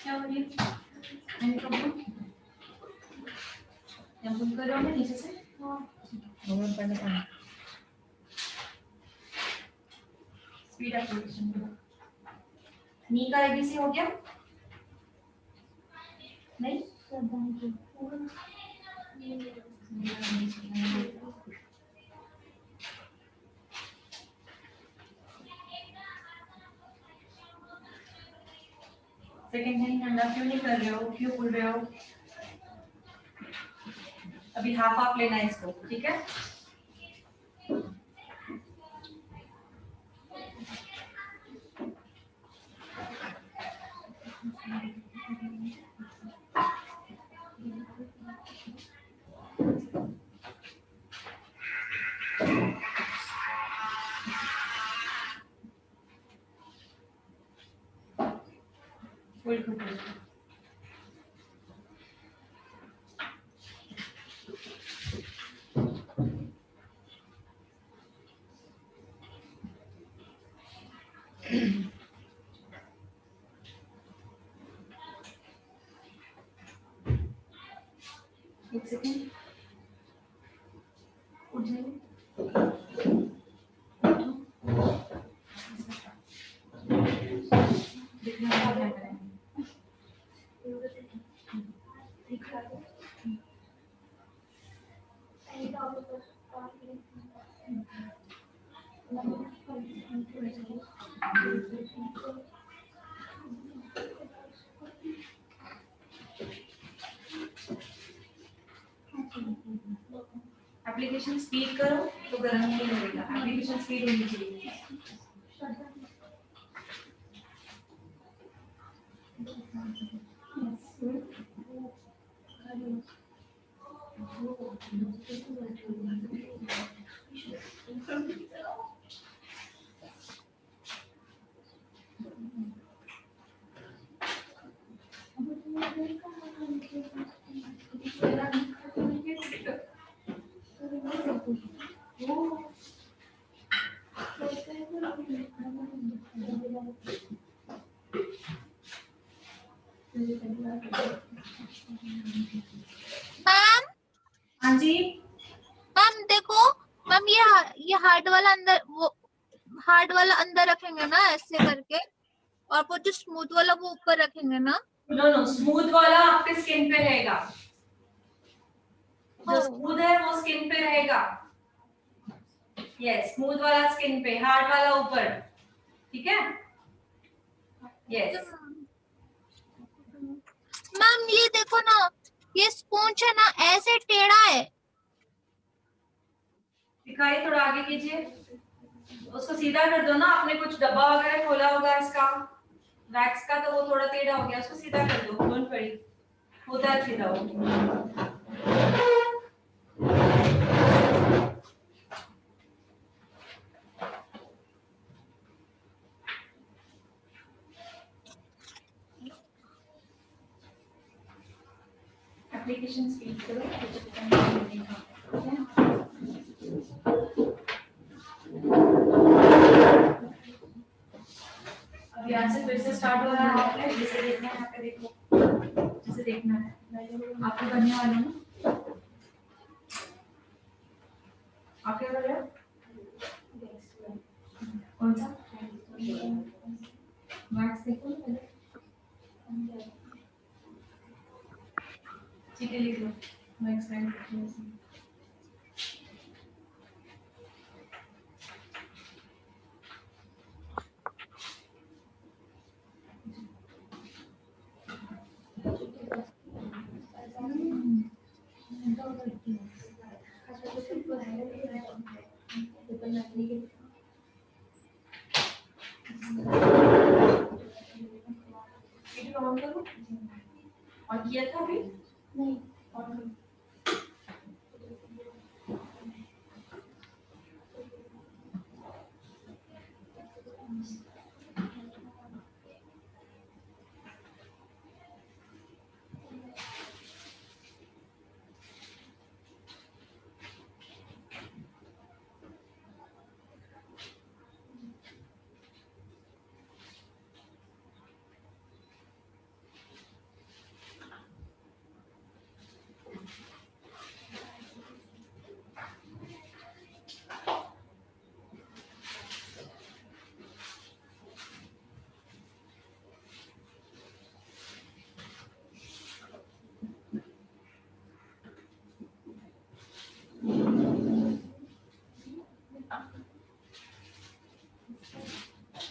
क्या हो रही है? कर रहे हो ना नीचे से? स्पीड एप्लीकेशन नी का एबीसी हो गया? नहीं? सेकंड हैंड डंडा क्यों नहीं कर रहे हो? क्यों बोल रहे हो? अभी हाफ हाफ लेना है इसको, ठीक है? एक सेकंड उठ जाइए। एप्लीकेशन स्पीड करो तो गर्म नहीं होगा। एप्लीकेशन स्पीड होनी चाहिए। मैम। हाँ जी मैम देखो मैम, ये हार्ड वाला अंदर, वो हार्ड वाला अंदर रखेंगे ना ऐसे करके, और वो जो स्मूथ वाला वो ऊपर रखेंगे ना? नो, स्मूथ वाला आपके स्किन पे रहेगा, जो स्मूथ है वो स्किन पे रहेगा। यस, स्मूथ वाला स्किन पे, हार्ड वाला ऊपर, ठीक है? यस मैम ये देखो ना, ये स्पॉन्ज है ना ऐसे टेढ़ा है। दिखाइए, थोड़ा आगे कीजिए, उसको सीधा कर दो ना। आपने कुछ डब्बा वगैरह खोला होगा इसका वैक्स का, तो वो थोड़ा टेढ़ा हो गया, उसको सीधा कर दो। डोंट वरी, होता है सीधा वो। एप्लीकेशन स्पीड करो, अब यहाँ से फिर से स्टार्ट हो रहा है। आपने जैसे देखना है, यहाँ पे देखो, जैसे देखना है आपको करने वाले हो ना। आप क्या कर रहे हो? कौन सा मैथ्स देखो ना पहले, ठीक है, लिख लो मैथ्स मैथ्स। और किया था अभी नहीं, और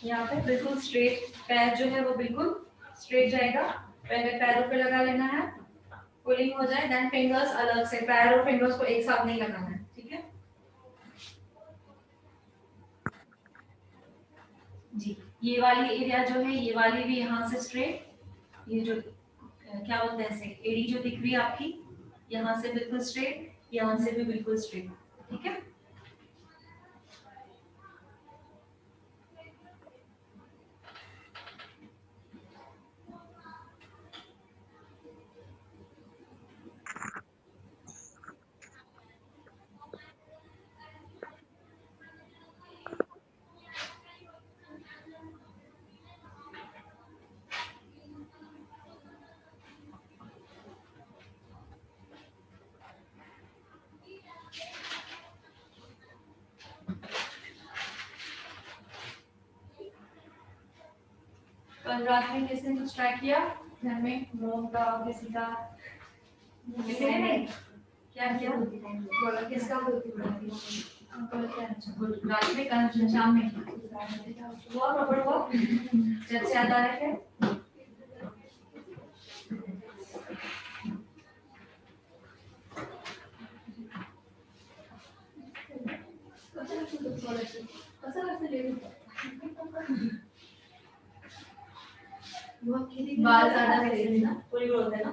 यहाँ पे बिल्कुल स्ट्रेट पैर जो है वो बिल्कुल स्ट्रेट जाएगा। पहले पैरों पे लगा लेना है, पुलिंग हो जाए, देन फिंगर्स अलग से, पैर और फिंगर्स को एक साथ नहीं लगाना है, ठीक है जी। ये वाली एरिया जो है, ये वाली भी यहाँ से स्ट्रेट, ये जो क्या बोलते हैं, एड़ी जो दिख रही है आपकी, यहाँ से बिल्कुल स्ट्रेट, यहाँ से भी बिल्कुल स्ट्रेट, ठीक है। कल रात में किसने कुछ ट्राई किया घर में? मूंग का किसी का, किसी ने नहीं क्या किया? बोला किसका बोलती रात में, कल शाम में हुआ प्रॉपर हुआ? जब से याद आ रहा है बाल ज्यादा है ना, पूरी ग्रोथ है ना।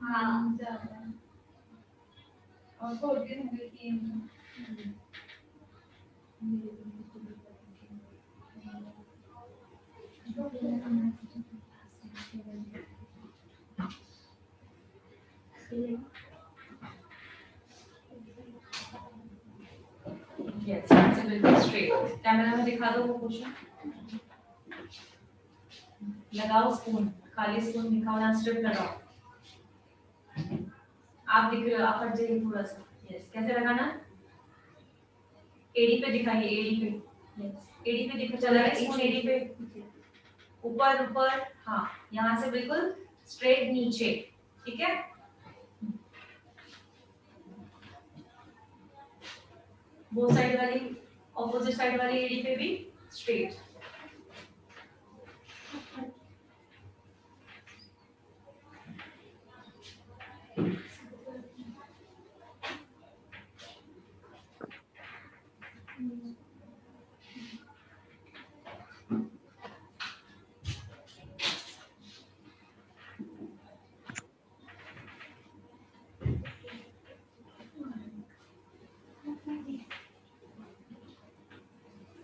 हाँ ज्यादा, और प्रोटीन होंगे यस, बिल्कुल स्ट्रेट। कैमरा में दिखा दो वो क्वेश्चन, लगाओ स्पून, खाली स्पून दिखाओ ना, स्ट्रिप लगाओ। आप दिख रहे हो, आप हट जाइए थोड़ा सा। यस, कैसे लगाना? एडी पे दिखाइए, एडी पे। यस, एडी पे दिखा चला है, स्पून एडी पे ऊपर ऊपर। हाँ, यहाँ से बिल्कुल स्ट्रेट नीचे, ठीक है। वो साइड वाली, ऑपोजिट साइड वाली एडी पे भी स्ट्रेट।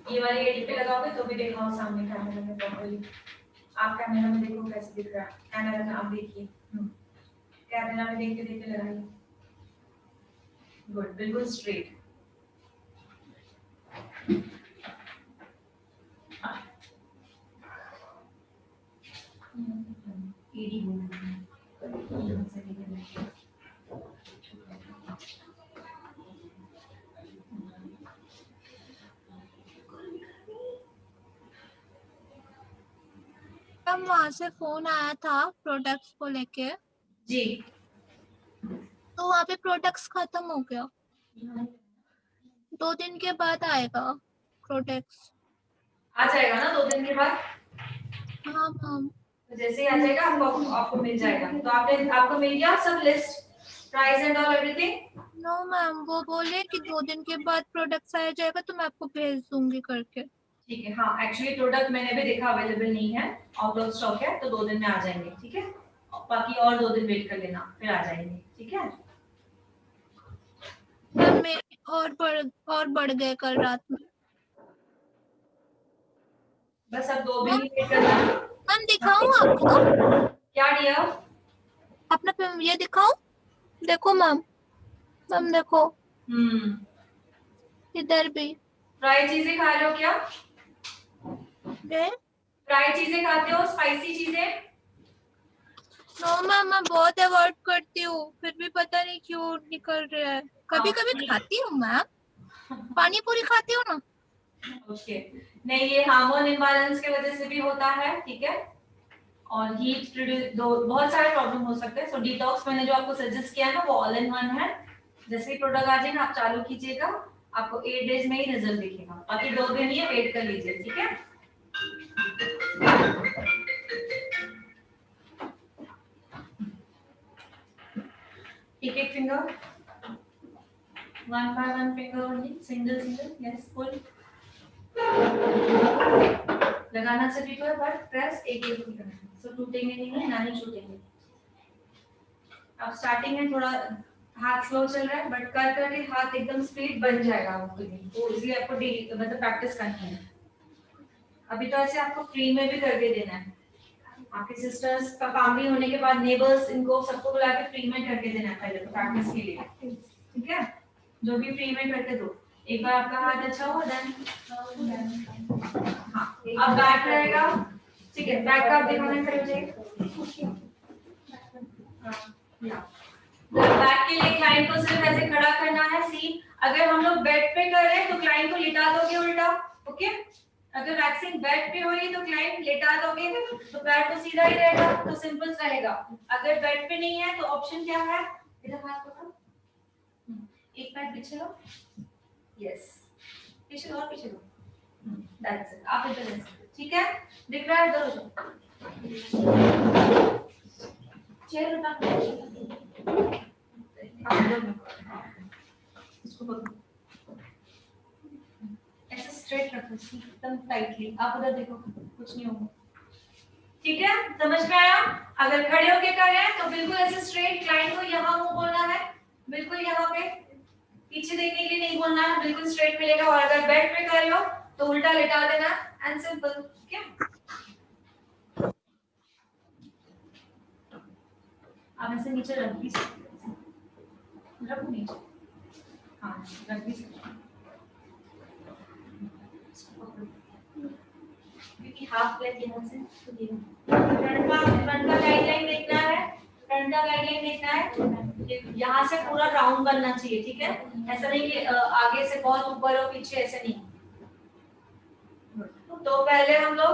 ये वाली एडी पे लगाओगे तो भी दिखाओ सामने कैमरा में प्रॉपर्ली। आप कैमरा में देखो कैसे दिख रहा है, कैमरा में आप देखिए। कैमरा में देख के लगाइए। गुड, बिल्कुल स्ट्रेट। एडी तब वहाँ से फोन आया था प्रोडक्ट्स को लेके जी, तो वहाँ पे प्रोडक्ट्स खत्म हो गया। 2 दिन के बाद आएगा प्रोडक्ट्स। आ जाएगा ना 2 दिन के बाद? हाँ मैम। तो जैसे ही आ जाएगा आपको मिल जाएगा। तो आपको मिल गया सब list, price and all everything? No ma'am, वो बोले कि 2 दिन के बाद प्रोडक्ट्स आ जाएगा तो मैं आपको भेज दूंगी करके। ठीक है। हाँ, एक्चुअली प्रोडक्ट मैंने भी देखा अवेलेबल नहीं है, आउट ऑफ स्टॉक है, तो 2 दिन में आ जाएंगे, ठीक है। बाकी और 2 दिन वेट कर लेना, फिर आ जाएंगे, ठीक है। मैम मेरे और बढ़ गए कल रात में। बस अब 2 दिन ही वेट करना। मैम दिखाऊं आपको? क्या डियर? अपना ये दिखाऊं? देखो मैम, मैम देखो इधर भी। फ्राई चीजें खा रहे हो क्या? फ्राई चीजें खाते हो, स्पाइसी चीजें? नो मैम, मैं बहुत अवॉइड करती हूँ, फिर भी पता नहीं क्यों निकल रहा है। कभी कभी खाती हूँ मैम, पानी पूरी खाती हूँ ना। ओके, नहीं ये हार्मोन इम्बैलेंस की वजह से भी होता है, ठीक है। और हीट प्रोड्यूस, बहुत सारे प्रॉब्लम हो सकते हैं। सो डिटॉक्स मैंने जो आपको सजेस्ट किया है ना, वो ऑल इन वन है। जैसे ही प्रोडक्ट आ जाएगा आप चालू कीजिएगा, आपको 8 डेज में ही रिजल्ट दिखेगा। बाकी 2 दिन ये वेट कर लीजिए, ठीक है। एक finger, 1 by 1 finger only, single yes, full लगाना सभी को, बट प्रेस एक करना, सो टूटेंगे नहीं, ना ही छूटेंगे। अब स्टार्टिंग में थोड़ा हाथ स्लो चल रहा है, बट कर करके हाथ एकदम स्पीड बन जाएगा आपके लिए, तो इसलिए आपको डेली मतलब प्रैक्टिस करनी है। अभी तो ऐसे आपको फ्री में भी करके देना है। आपके सिस्टर्स का फैमिली होने के बाद नेबर्स, इनको सबको बुला के फ्री में करके देना है पहले तो प्रैक्टिस के लिए, ठीक है। जो भी फ्री में करके दो, एक बार आपका हाथ अच्छा हो देन हाँ, अब बैक रहेगा, ठीक है। बैक का आप दिखाने खड़े हो जाइए। बैक के लिए क्लाइंट को सिर्फ ऐसे खड़ा करना है। सी, अगर हम लोग बेड पे कर रहे हैं तो क्लाइंट को लिटा दोगे उल्टा, ओके। अगर वैक्सीन बेड पे हो रही है तो क्लाइंट लेटा दोगे, तो पैर तो सीधा ही रहेगा, तो सिंपल रहेगा। अगर बेड पे नहीं है तो ऑप्शन क्या है, इधर हाथ पकड़ो, एक पैर पीछे लो, यस, पीछे लो और पीछे लो, दैट्स इट। आप इधर ले, ठीक है। दिख रहा है? इधर हो जाओ, चेयर उठा, इसको पकड़ो, ऐसे स्ट्रेट रखो एकदम टाइटली। आप उधर देखो, कुछ नहीं होगा, ठीक है। समझ में आया? अगर खड़े होके कर रहे हैं तो बिल्कुल ऐसे स्ट्रेट, क्लाइंट को यहाँ मुंह बोलना है, बिल्कुल यहाँ पे, पीछे देखने के लिए नहीं बोलना है, बिल्कुल स्ट्रेट मिलेगा। और अगर बेड पे कर रहे हो तो उल्टा लेटा देना, एंड सिंपल, ठीक है। आप ऐसे नीचे रख भी सकते, रखो नीचे, हाँ रख भी सकते, क्योंकि हाफ प्लेट यहाँ से फ्रंट का गाइडलाइन देखना है, फ्रंट का गाइडलाइन देखना है, यहाँ से पूरा राउंड बनना चाहिए, ठीक है, ऐसा नहीं कि आगे से बहुत ऊपर और पीछे, ऐसे नहीं। तो पहले हम लोग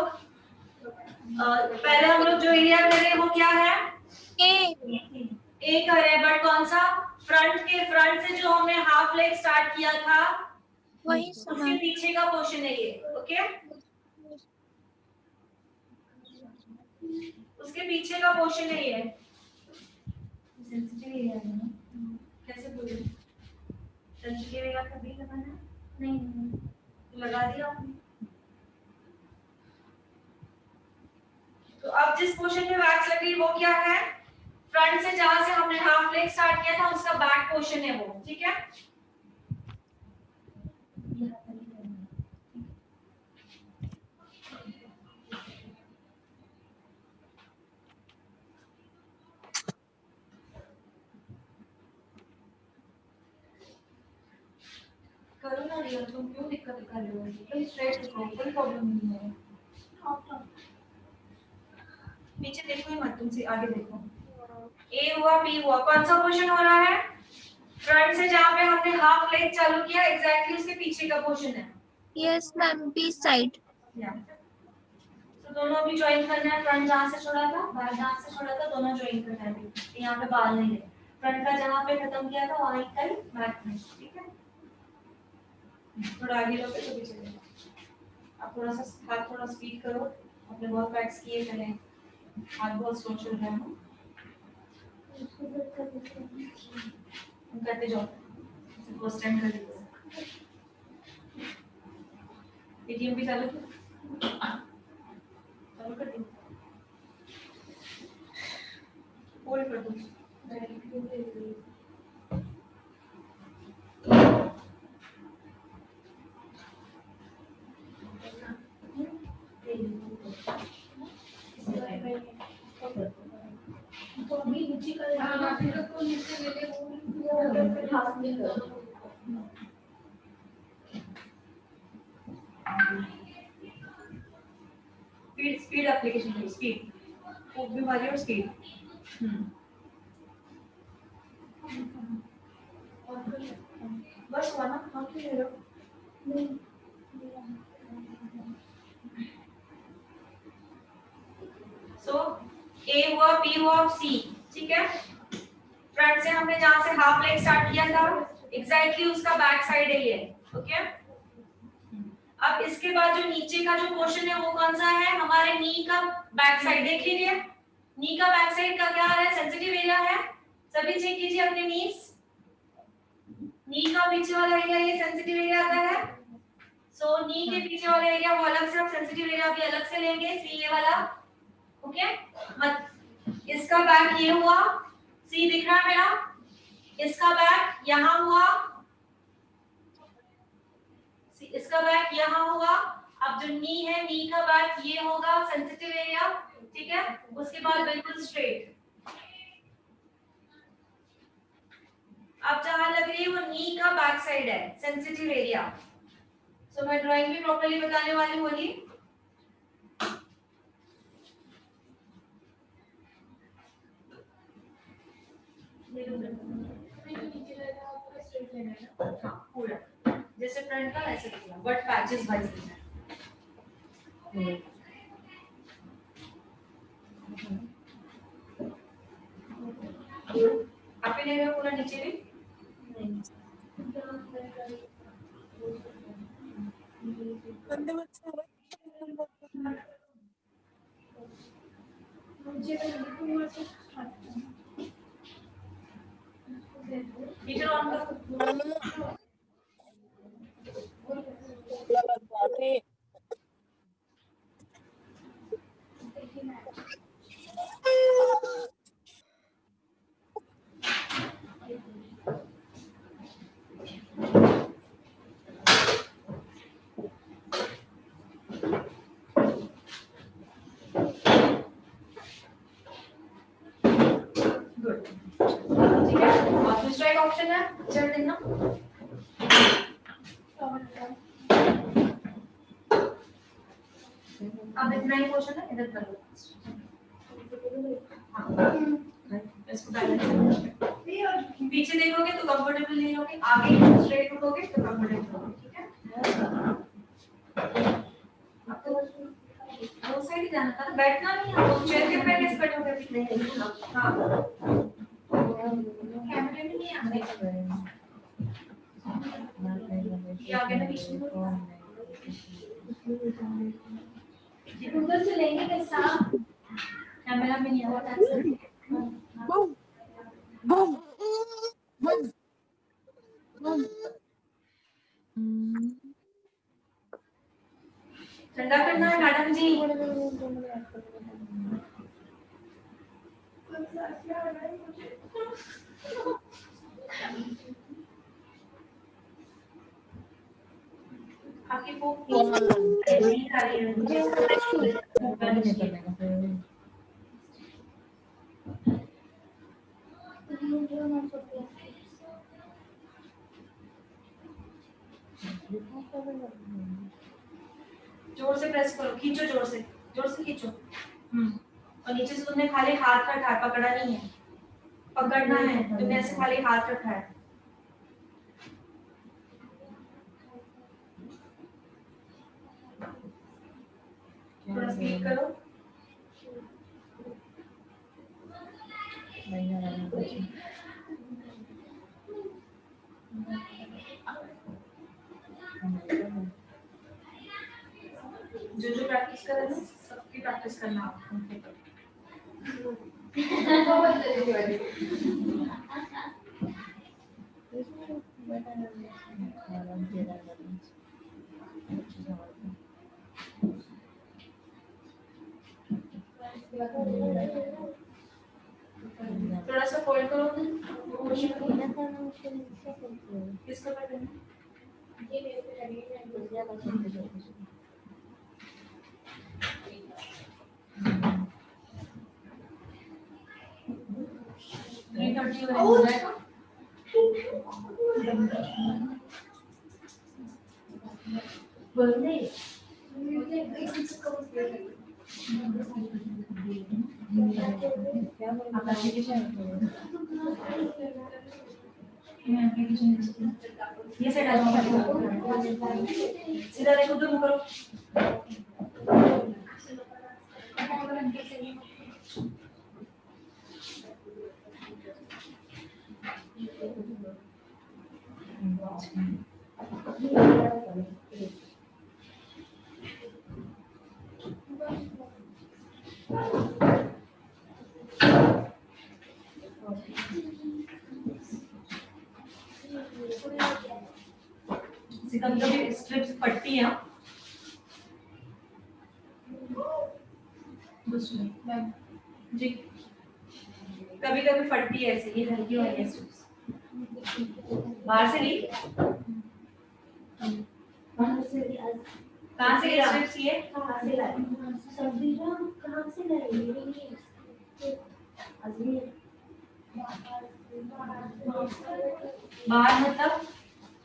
जो एरिया कर रहे हैं वो क्या है, ए कर रहे हैं, बट कौन सा, फ्रंट से जो हमने हाफ लेग स्टार्ट किया था वही उसके पीछे का पोर्शन है ये, ओके, उसके पीछे का पोर्शन है ये। सेंसिटिव एरिया है ना, कैसे बोले, सेंसिटिव एरिया कभी लगाना नहीं, तो लगा दिया आपने। तो अब जिस पोर्शन में वैक्स लग रही है वो क्या है, फ्रंट से जहां से हमने हाफ लेग स्टार्ट किया था उसका बैक पोर्शन है वो, ठीक है। करो ना रियल, तुम क्यों दिक्कत कर रहे हो, तो स्ट्रेट रखो, कोई प्रॉब्लम नहीं है। पीछे देखो ही मत, तुमसे आगे देखो। ए हुआ, बी हुआ, कौन सा पोर्शन हो रहा है, फ्रंट से जहां पे हमने हाफ लेग चालू किया एग्जैक्टली उसके पीछे का पोर्शन है। Yes ma'am, B side. तो दोनों भी ज्वाइन करना है, फ्रंट जहां से छोड़ा था, बैक जहां से छोड़ा था, दोनों ज्वाइन करना है। यहाँ पे बाल नहीं है, फ्रंट का जहां पे खत्म किया था वहां कल बैक में, ठीक है। थोड़ा आगे लो तो पीछे चलेगा। आप थोड़ा सा हाथ थोड़ा स्पीड करो, अपने बहुत बैक्स किए पहले, हाथ बहुत स्लो चल रहा है ना, करते जाओ, फर्स्ट टाइम कर लीजिए। एटीएम भी चालू कर दो, होल्ड कर दो। तो अभी नीचे का को नीचे ले ले, वो हाथ में कर दो। स्पीड एप्लीकेशन की स्पीड, वो भी वाली और स्पीड। बस हुआ ना, हम क्यों ले रहे हो, सो ए हुआ, बी हुआ, सी, ठीक है। फ्रंट से हमने जहां से हाफ लेग स्टार्ट किया था एग्जैक्टली उसका बैक साइड है ये, ओके। अब इसके बाद जो नीचे का जो पोर्शन है वो कौन सा है, हमारे नी का बैक साइड, देख लीजिए नी का बैक साइड का क्या है, सेंसिटिव एरिया है, सभी चेक कीजिए अपने नीज, नी का पीछे वाला एरिया ये सेंसिटिव एरिया आता है। सो नी के पीछे वाला एरिया वो अलग से, सेंसिटिव एरिया भी अलग से लेंगे, सी ये वाला, ओके। मत इसका बैक ये हुआ, सी दिख रहा है मेरा, इसका बैक यहाँ हुआ, इसका बैक यहाँ हुआ। अब जो नी है, नी का बैक ये होगा, सेंसिटिव एरिया, ठीक है। उसके बाद बिल्कुल स्ट्रेट, अब जहां लग रही है वो नी का बैक साइड है, सेंसिटिव एरिया। सो मैं ड्राइंग भी प्रॉपर्ली बताने वाली हूँ, बोलिए। हाँ पूरा जैसे फ्रंट का ऐसे पूरा, बट पैचेस वाइज है। आप ही ले रहे हो पूरा नीचे भी, हीटर ऑन करो। ठीक है, और दूसरा एक ऑप्शन है चल देना, अब इतना ही क्वेश्चन है, इधर कर लो। हाँ इसको बैलेंस करना। पीछे देखोगे तो कंफर्टेबल नहीं होगे, आगे स्ट्रेट उठोगे तो कंफर्टेबल होगे, ठीक है। आपको दो साइड ही जाना था, बैठना नहीं है, वो चेयर के पे कैसे बैठोगे? हां कैमरे में नहीं आने का, ये आगे ना पीछे उधर से लेंगे कैसा कैमरा में नहीं आ रहा है। ठंडा करना है मैडम जी। आपकी वो नहीं आ रही है मुझे। जोर से प्रेस करो, खींचो जोर से खींचो। और नीचे से तुमने खाली हाथ रखा है, पकड़ा नहीं है, पकड़ना है, तुमने ऐसे खाली हाथ रखा है। थोड़ा स्पीड करो। जो प्रैक्टिस कर रहे हैं सबकी प्रैक्टिस करना आपको। थोड़ा सा फोल्ड करो, किसको करना है? ये मेरे पे लगी है। ये सेट आ जाओ, सीधा देखो तो करो। कभी स्ट्रिप्स फटती है जी, कभी कभी फटती है ऐसे, ये हल्की वाली है स्ट्रिप्स। बाहर से ली, कहाँ से स्ट्रिप्स ये कहाँ से लाई? कहाँ से लाई? बाहर मतलब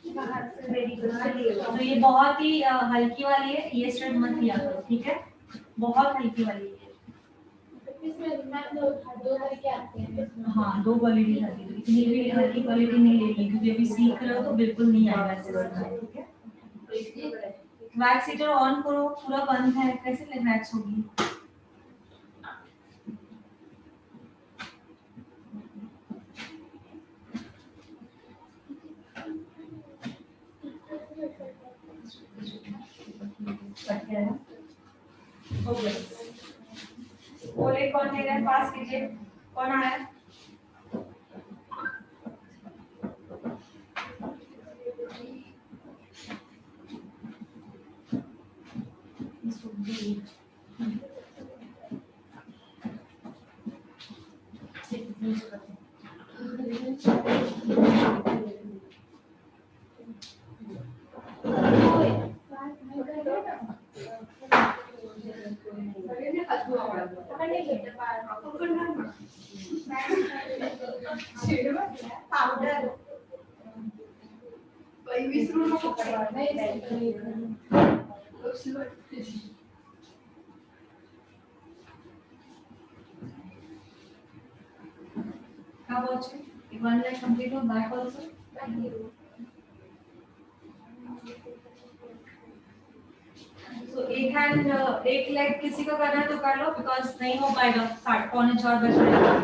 तो ये बहुत ही हल्की वाली है, ये स्ट्रिप मत लिया करो, ठीक है। बहुत हल्की वाली है। हाँ, 2 क्वालिटी आती है, इतनी भी हल्की क्वालिटी नहीं लेनी क्योंकि अभी सीख रहे हो तो बिल्कुल नहीं आएगा ऐसे करना, ठीक है। वैक्स हीटर ऑन करो, पूरा बंद है, कैसे वैक्स होगी? हो गया। बोले कौन दे रहा है, पास कीजिए, कौन आया है? क्या पहुंचे? If one leg complete हो back also. So एक लेग किसी को करना है तो कर लो, बिकॉज नहीं हो पाएगा 3:45 बज रहे हैं।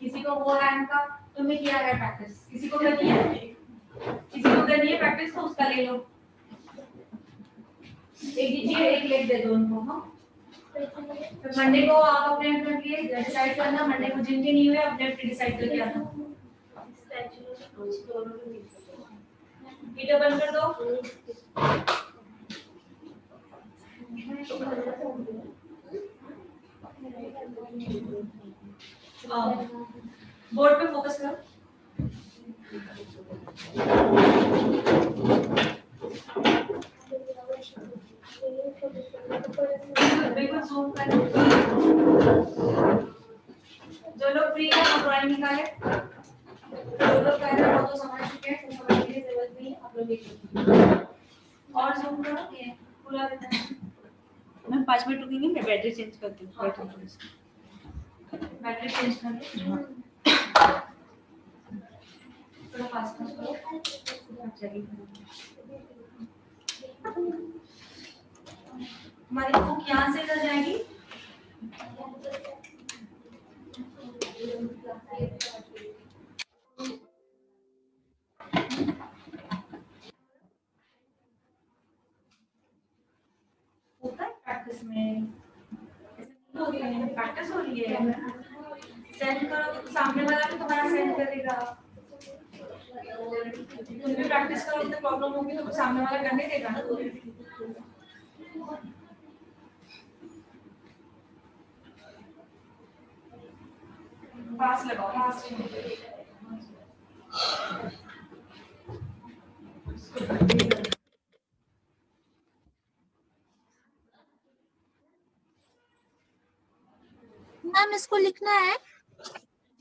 किसी को वो हैंड का तुमने किया है प्रैक्टिस, किसी को करनी है, किसी को करनी है प्रैक्टिस तो उसका ले लो। एक दीजिए, एक लेग दे दो उनको। हाँ, तो मंडे को आप अपने अपने लिए डिसाइड करना, मंडे को जिनके नहीं हुए अपने अपने डिसाइड करके आना। वीडियो बंद कर दो। बोर्ड पे फोकस करो। बिल्कुल जूम कर। जो लोग फ्री हैं वो ड्राइंग निकाले, जो लोग कह रहे हैं वो तो समझ चुके हैं, तो समझने की जरूरत नहीं है, आप लोग देखिए और जूम करो। ये पूरा देता है। मैं 5 मिनट रुकेंगे, मैं बैटरी चेंज करती हूँ। बैटरी चेंज कर लो, थोड़ा फास्ट करो। हमारी बुक यहाँ से कर जाएगी। होता है प्रैक्टिस में, प्रैक्टिस हो रही है। सेंड करो तो सामने वाला भी तुम्हारा सेंड करेगा। तुम भी प्रैक्टिस करो तो प्रॉब्लम होगी तो सामने वाला करने देगा ना। पास लगाओ, पास मैम इसको लिखना है।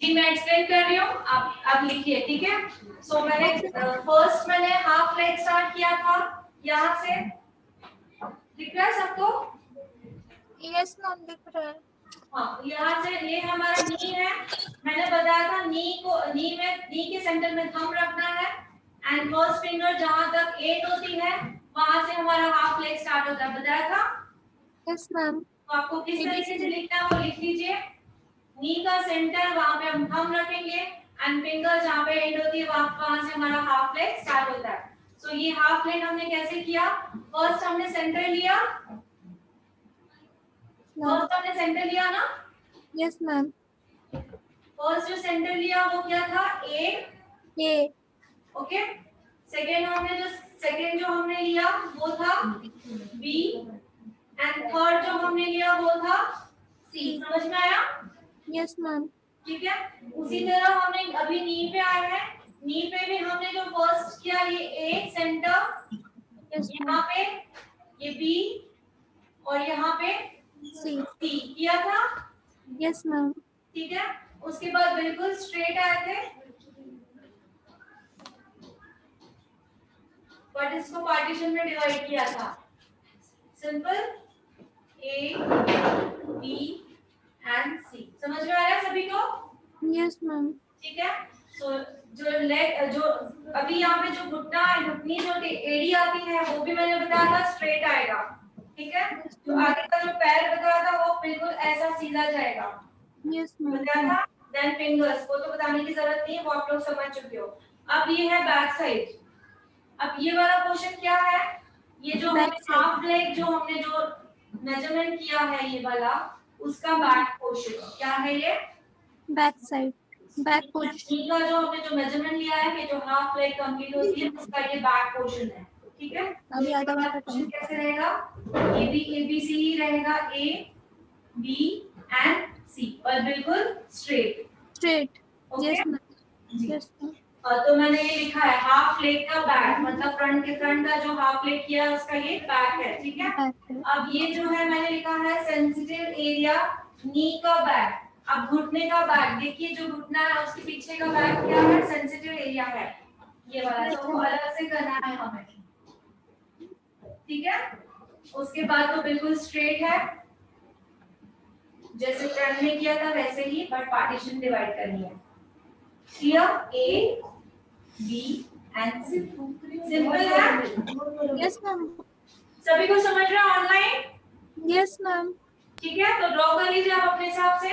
जी मैं एक्सप्लेन कर रही हूँ, आप लिखिए, ठीक है। सो मैंने फर्स्ट मैंने हाफ लेग स्टार्ट किया था यहाँ से, दिख रहा है सबको? यस मैम दिख रहा है। हाँ, यहाँ से ये हमारा नी है। मैंने बताया था नी के सेंटर में थंब रखना है एंड फर्स्ट फिंगर जहाँ तक एट होती है वहां से हमारा हाफ लेग स्टार्ट होता है, बताया था? Yes ma'am. तो आपको किस तरीके से लिखना है वो लिख लीजिए। नी का सेंटर वहां पे हम थंब रखेंगे एंड फिंगर जहाँ पे एंड होती है वहां से हमारा हाफ लेग स्टार्ट होता है। सो ये हाफ लेग हमने कैसे किया? फर्स्ट हमने सेंटर लिया, फर्स्ट हमने सेंटर लिया ना? Yes ma'am. फर्स्ट जो सेंटर लिया वो क्या था? ए। ओके। सेकंड जो हमने लिया वो था बी एंड थर्ड जो हमने लिया वो था सी। समझ में आया? Yes ma'am. ठीक है। उसी तरह हमने अभी नी पे आए हैं, नी पे भी हमने जो फर्स्ट किया ये ए सेंटर, यहाँ पे ये बी और यहाँ पे सी किया था। Yes ma'am. ठीक है। उसके बाद बिल्कुल स्ट्रेट आए थे, बट इसको पार्टीशन में डिवाइड किया था। सिंपल ए बी एंड सी। समझ में आया सभी को? Yes ma'am. ठीक है। सो जो अभी यहाँ पे जो घुटना है, घुटनी जो एड़ी आती है वो भी मैंने बताया था स्ट्रेट आएगा। ठीक है। जो आगे का जो पैर बताया था वो बिल्कुल ऐसा सीधा जाएगा। Yes ma'am. बताया था। देन फिंगर्स वो तो बताने की जरूरत नहीं है, वो आप लोग समझ चुके हो। अब ये है बैक साइड। अब ये वाला पोर्शन क्या है? ये जो हमने हाफ लेग जो हमने जो मेजरमेंट किया है ये वाला, उसका बैक पोर्शन क्या है? ये बैक साइड, बैक पोर्शन का जो हमने जो मेजरमेंट लिया है कि जो हाफ लेग कंप्लीट होती है उसका ये बैक पोर्शन है। ठीक है। अभी आधा वाला पोर्शन कैसे रहेगा? ये भी ए बी सी ही रहेगा, ए बी एंड सी, और बिल्कुल straight. Yes ma'am. Yes ma'am. तो मैंने ये लिखा है हाफ लेग का बैक, मतलब फ्रंट का जो हाफ लेग किया उसका ये बैक है। ठीक है। अब ये जो है मैंने लिखा है सेंसिटिव एरिया नी का बैक। अब घुटने का बैक देखिए, जो घुटना है उसके पीछे का बैक क्या है? सेंसिटिव एरिया है ये वाला, तो अलग से करना है हमें। ठीक है। उसके बाद तो बिल्कुल स्ट्रेट है जैसे फ्रंट में किया था वैसे ही, बट पार्टीशन डिवाइड करनी है। Clear? A, B and C. Simple है? Yes ma'am. सभी को समझ रहे हैं ऑनलाइन? Yes ma'am. ठीक है, तो ड्रॉ कर लीजिए आप अपने हिसाब से।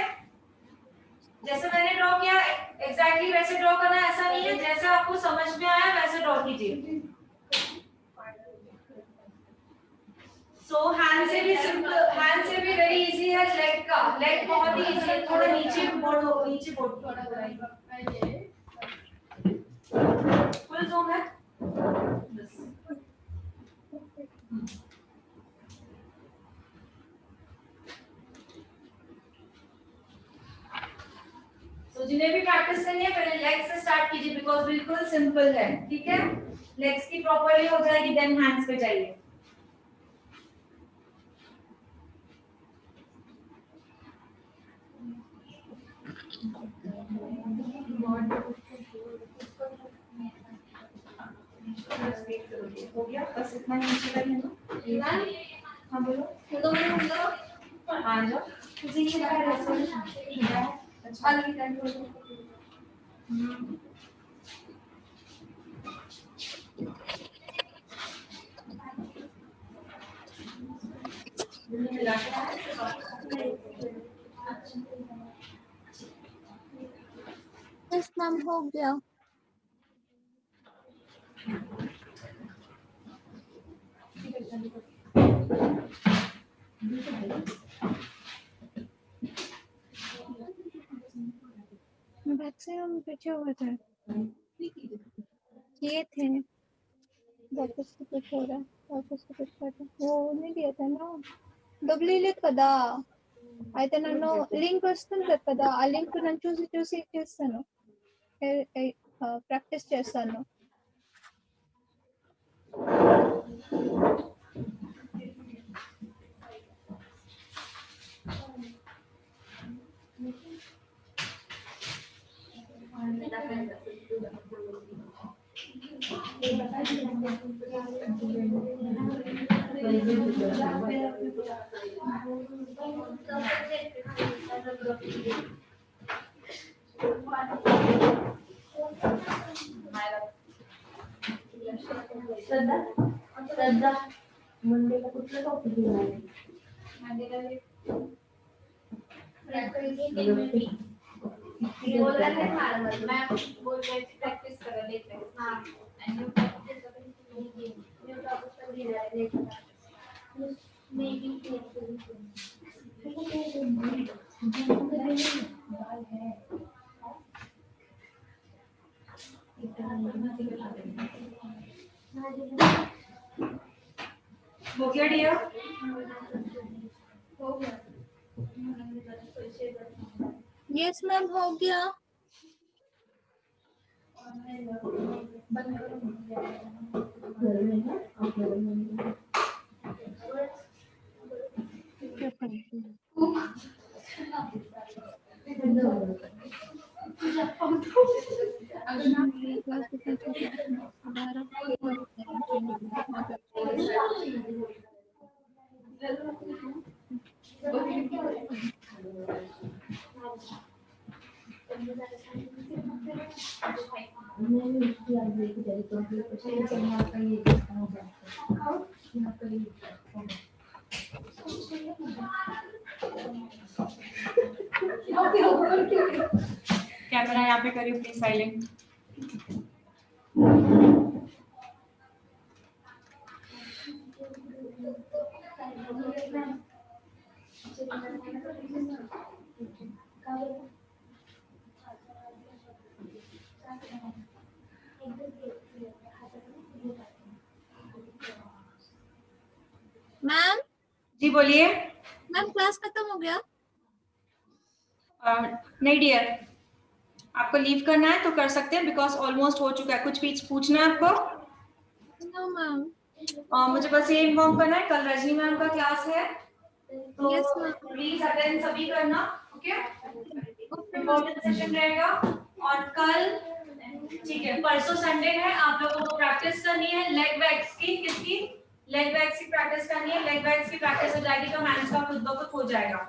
जैसे मैंने ड्रॉ किया एग्जैक्टली वैसे ड्रॉ करना है, ऐसा नहीं है, जैसे आपको समझ में आया वैसे ड्रॉ कीजिए। सो हैंड से भी सिंपल, हैंड से भी वेरी इजी है। लेग का, लेग बहुत ही इजी है, थोड़ा नीचे मोड़ो, नीचे मोड़ो, थोड़ा फुल जूम है। तो जिन्हें भी प्रैक्टिस करनी है पहले लेग्स से स्टार्ट कीजिए, बिकॉज बिल्कुल सिंपल है। ठीक है, लेग्स की प्रॉपर्ली हो जाएगी, देन हैंड्स पे जाइए। हो गया, बस इतना ही नीचे लगे ना। हाँ बोलो। हाँ जाओ। यस मैम हो गया। मैक्सिमम पीछे हुए थे, ये थे वापस से कुछ हो रहा है, वापस से कुछ कर रहा है। वो नहीं दिया था ना డబ్బులు కదా అయితే నన్ను లింక్ వస్తుంది కదా, ఆ లింక్ నన్ను చూసి చూసి చేస్తాను, ప్రాక్టీస్ చేస్తాను. मंडेला कुठलं टॉपिक घेणार बोलला नाही मॅडम, मॅम बोलण्याची प्रॅक्टिस करा लेते. हां आणि न्यू टॉपिक घेणार आहे मे बी हो गया डियर? हो गया। यस मैम हो गया। कैमरा यहाँ पे करिए प्लीज साइलेंट। मैम जी बोलिए। मैम क्लास खत्म हो गया? नहीं डियर, आपको लीव करना है तो कर सकते हैं, बिकॉज ऑलमोस्ट हो चुका है। कुछ पूछना है आपको? No ma'am. मुझे बस ये इन्फॉर्म करना है, कल रजनी मैम का क्लास है तो Yes, ma'am. प्लीज अटेंड सभी करना। ओके, इम्पोर्टेंट सेशन रहेगा। और कल ठीक है, परसों संडे है, आप लोगों को प्रैक्टिस करनी है लेग बैक्स की। किसकी? लेग बैक्स की प्रैक्टिस करनी है। लेग बैक्स की प्रैक्टिस हो जाएगी तो हैंड्स का खुद ब खुद हो जाएगा।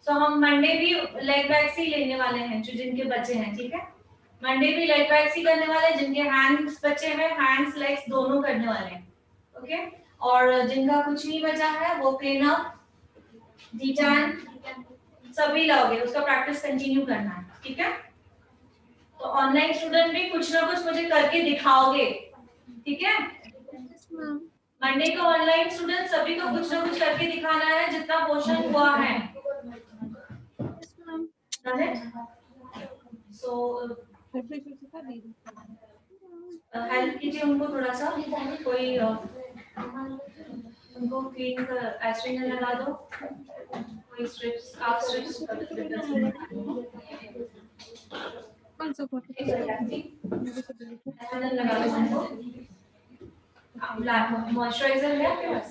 सो हम मंडे भी लेग बैक्स ही लेने वाले हैं जो जिनके बच्चे हैं। ठीक है, मंडे भी लेग बैक्स ही करने वाले हैं, जिनके हैंड्स बचे हैं, हैंड्स लेग्स दोनों करने वाले हैं, ओके। और जिनका कुछ नहीं बचा है वो क्लीन अप, डिटैन सभी लाओगे, उसका प्रैक्टिस कंटिन्यू करना है, ठीक है। तो ऑनलाइन स्टूडेंट भी कुछ ना कुछ मुझे करके दिखाओगे, ठीक है। मंडे को ऑनलाइन स्टूडेंट सभी को कुछ ना कुछ करके दिखाना है, जितना पोर्शन हुआ है। सो हेल्प कीजिए उनको थोड़ा सा, कोई उनको क्लीन कर एस्ट्रिन लगा दो, कोई स्ट्रिप्स आप स्ट्रिप्स लगा दो उनको। मॉइस्चराइजर है आपके पास?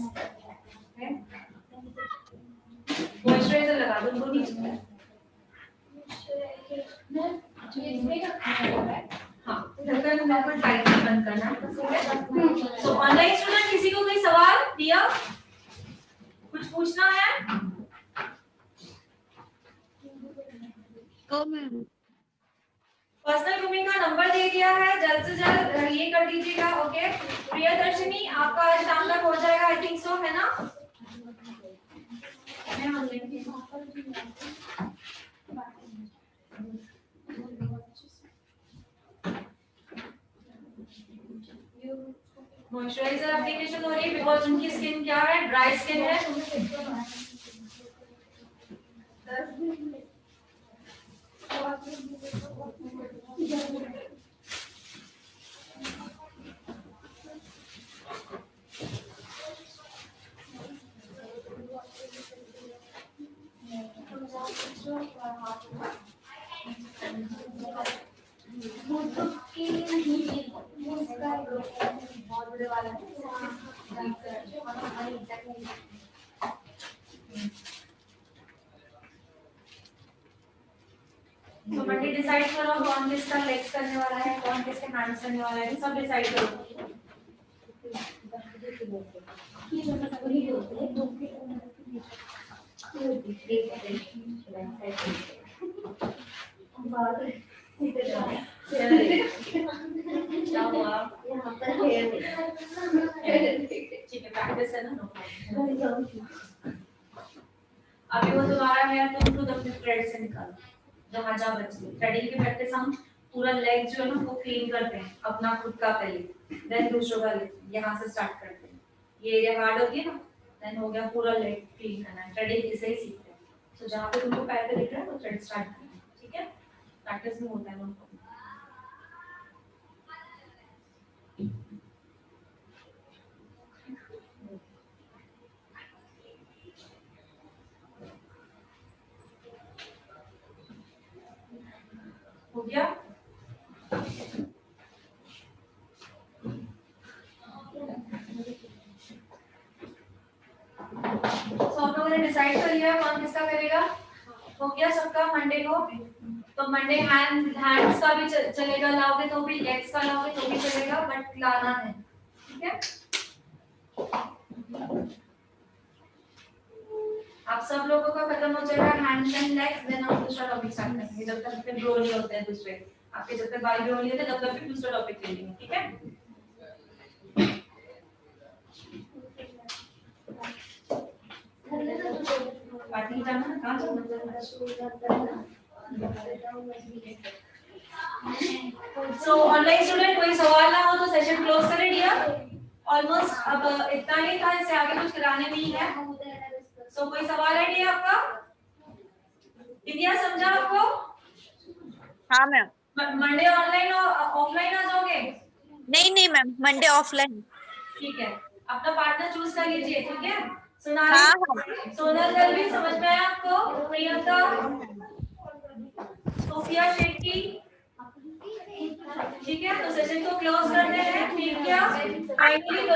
मॉइस्चराइजर लगा दो उनको नीचे। हाँ, ढक्कन बिल्कुल टाइट बंद करना। सो ऑनलाइन स्टूडेंट किसी को कोई सवाल दिया, कुछ पूछना है? पर्सनल ग्रूमिंग का नंबर दे दिया है, जल्द से जल्द ये कर दीजिएगा, ओके। प्रियदर्शनी आपका आज शाम तक हो जाएगा, आई थिंक सो, है ना? मॉइस्चराइजर एप्लीकेशन हो रही है बिकॉज उनकी स्किन क्या है, ड्राई स्किन है। तो मंडे डिसाइड करो कौन किसका लेग्स करने वाला है, कौन किसके हैंड्स करने वाला है, सब डिसाइड करो। क्या हुआ? ठीक है, प्रैक्टिस है ना। अभी वो दोबारा है तो उनको अपने थ्रेड से निकालो जहाँ जहाँ बचे। थ्रेडिंग की प्रैक्टिस हम पूरा लेग जो है ना वो क्लीन करते हैं, अपना खुद का पहले, देन दूसरों का यहाँ से स्टार्ट करते हैं। ये एरिया हार्ड होती है ना, देन हो गया पूरा लेग क्लीन करना है। थ्रेडिंग इसे ही सीखते हैं। तो जहाँ पे तुमको पैर पे दिख रहा है वो थ्रेड स्टार्ट करना है, ठीक है। प्रैक्टिस में होता है उनको। हो गया? तो आप लोगों ने डिसाइड कर लिया कौन किसका करेगा? हो गया सबका मंडे को? तो मंडे हैंड्स का भी चलेगा, लाओगे तो भी, लेग्स का लाओगे तो भी चलेगा, बट लाना है, ठीक है। आप सब लोगों का खत्म हो जाएगा हैंड्स एंड लेग्स, देन हम दूसरा टॉपिक स्टार्ट करेंगे। जब तक फिर ग्रो नहीं होते हैं दूसरे आपके, जब तक बाल ग्रो नहीं होते तब तक फिर दूसरा टॉपिक ले लेंगे, ठीक है। पार्टी जाना है, कहाँ जाना? सो ऑनलाइन स्टूडेंट कोई सवाल ना हो तो सेशन क्लोज करें डियर। ऑलमोस्ट अब इतना ही था, इससे आगे कुछ कराने नहीं है। सो कोई सवाल है डियर आपका? विद्या समझा आपको? हाँ मैम। मंडे ऑनलाइन और ऑफलाइन आ जाओगे? नहीं मैम, मंडे ऑफलाइन। ठीक है, अपना पार्टनर चूज कर लीजिए, ठीक है। हाँ। सोनल गर्वी समझ में आया आपको? प्रियंका, सोफिया शेट्टी, ठीक है। तो सेशन को क्लोज करते हैं, ठीक है। फाइनली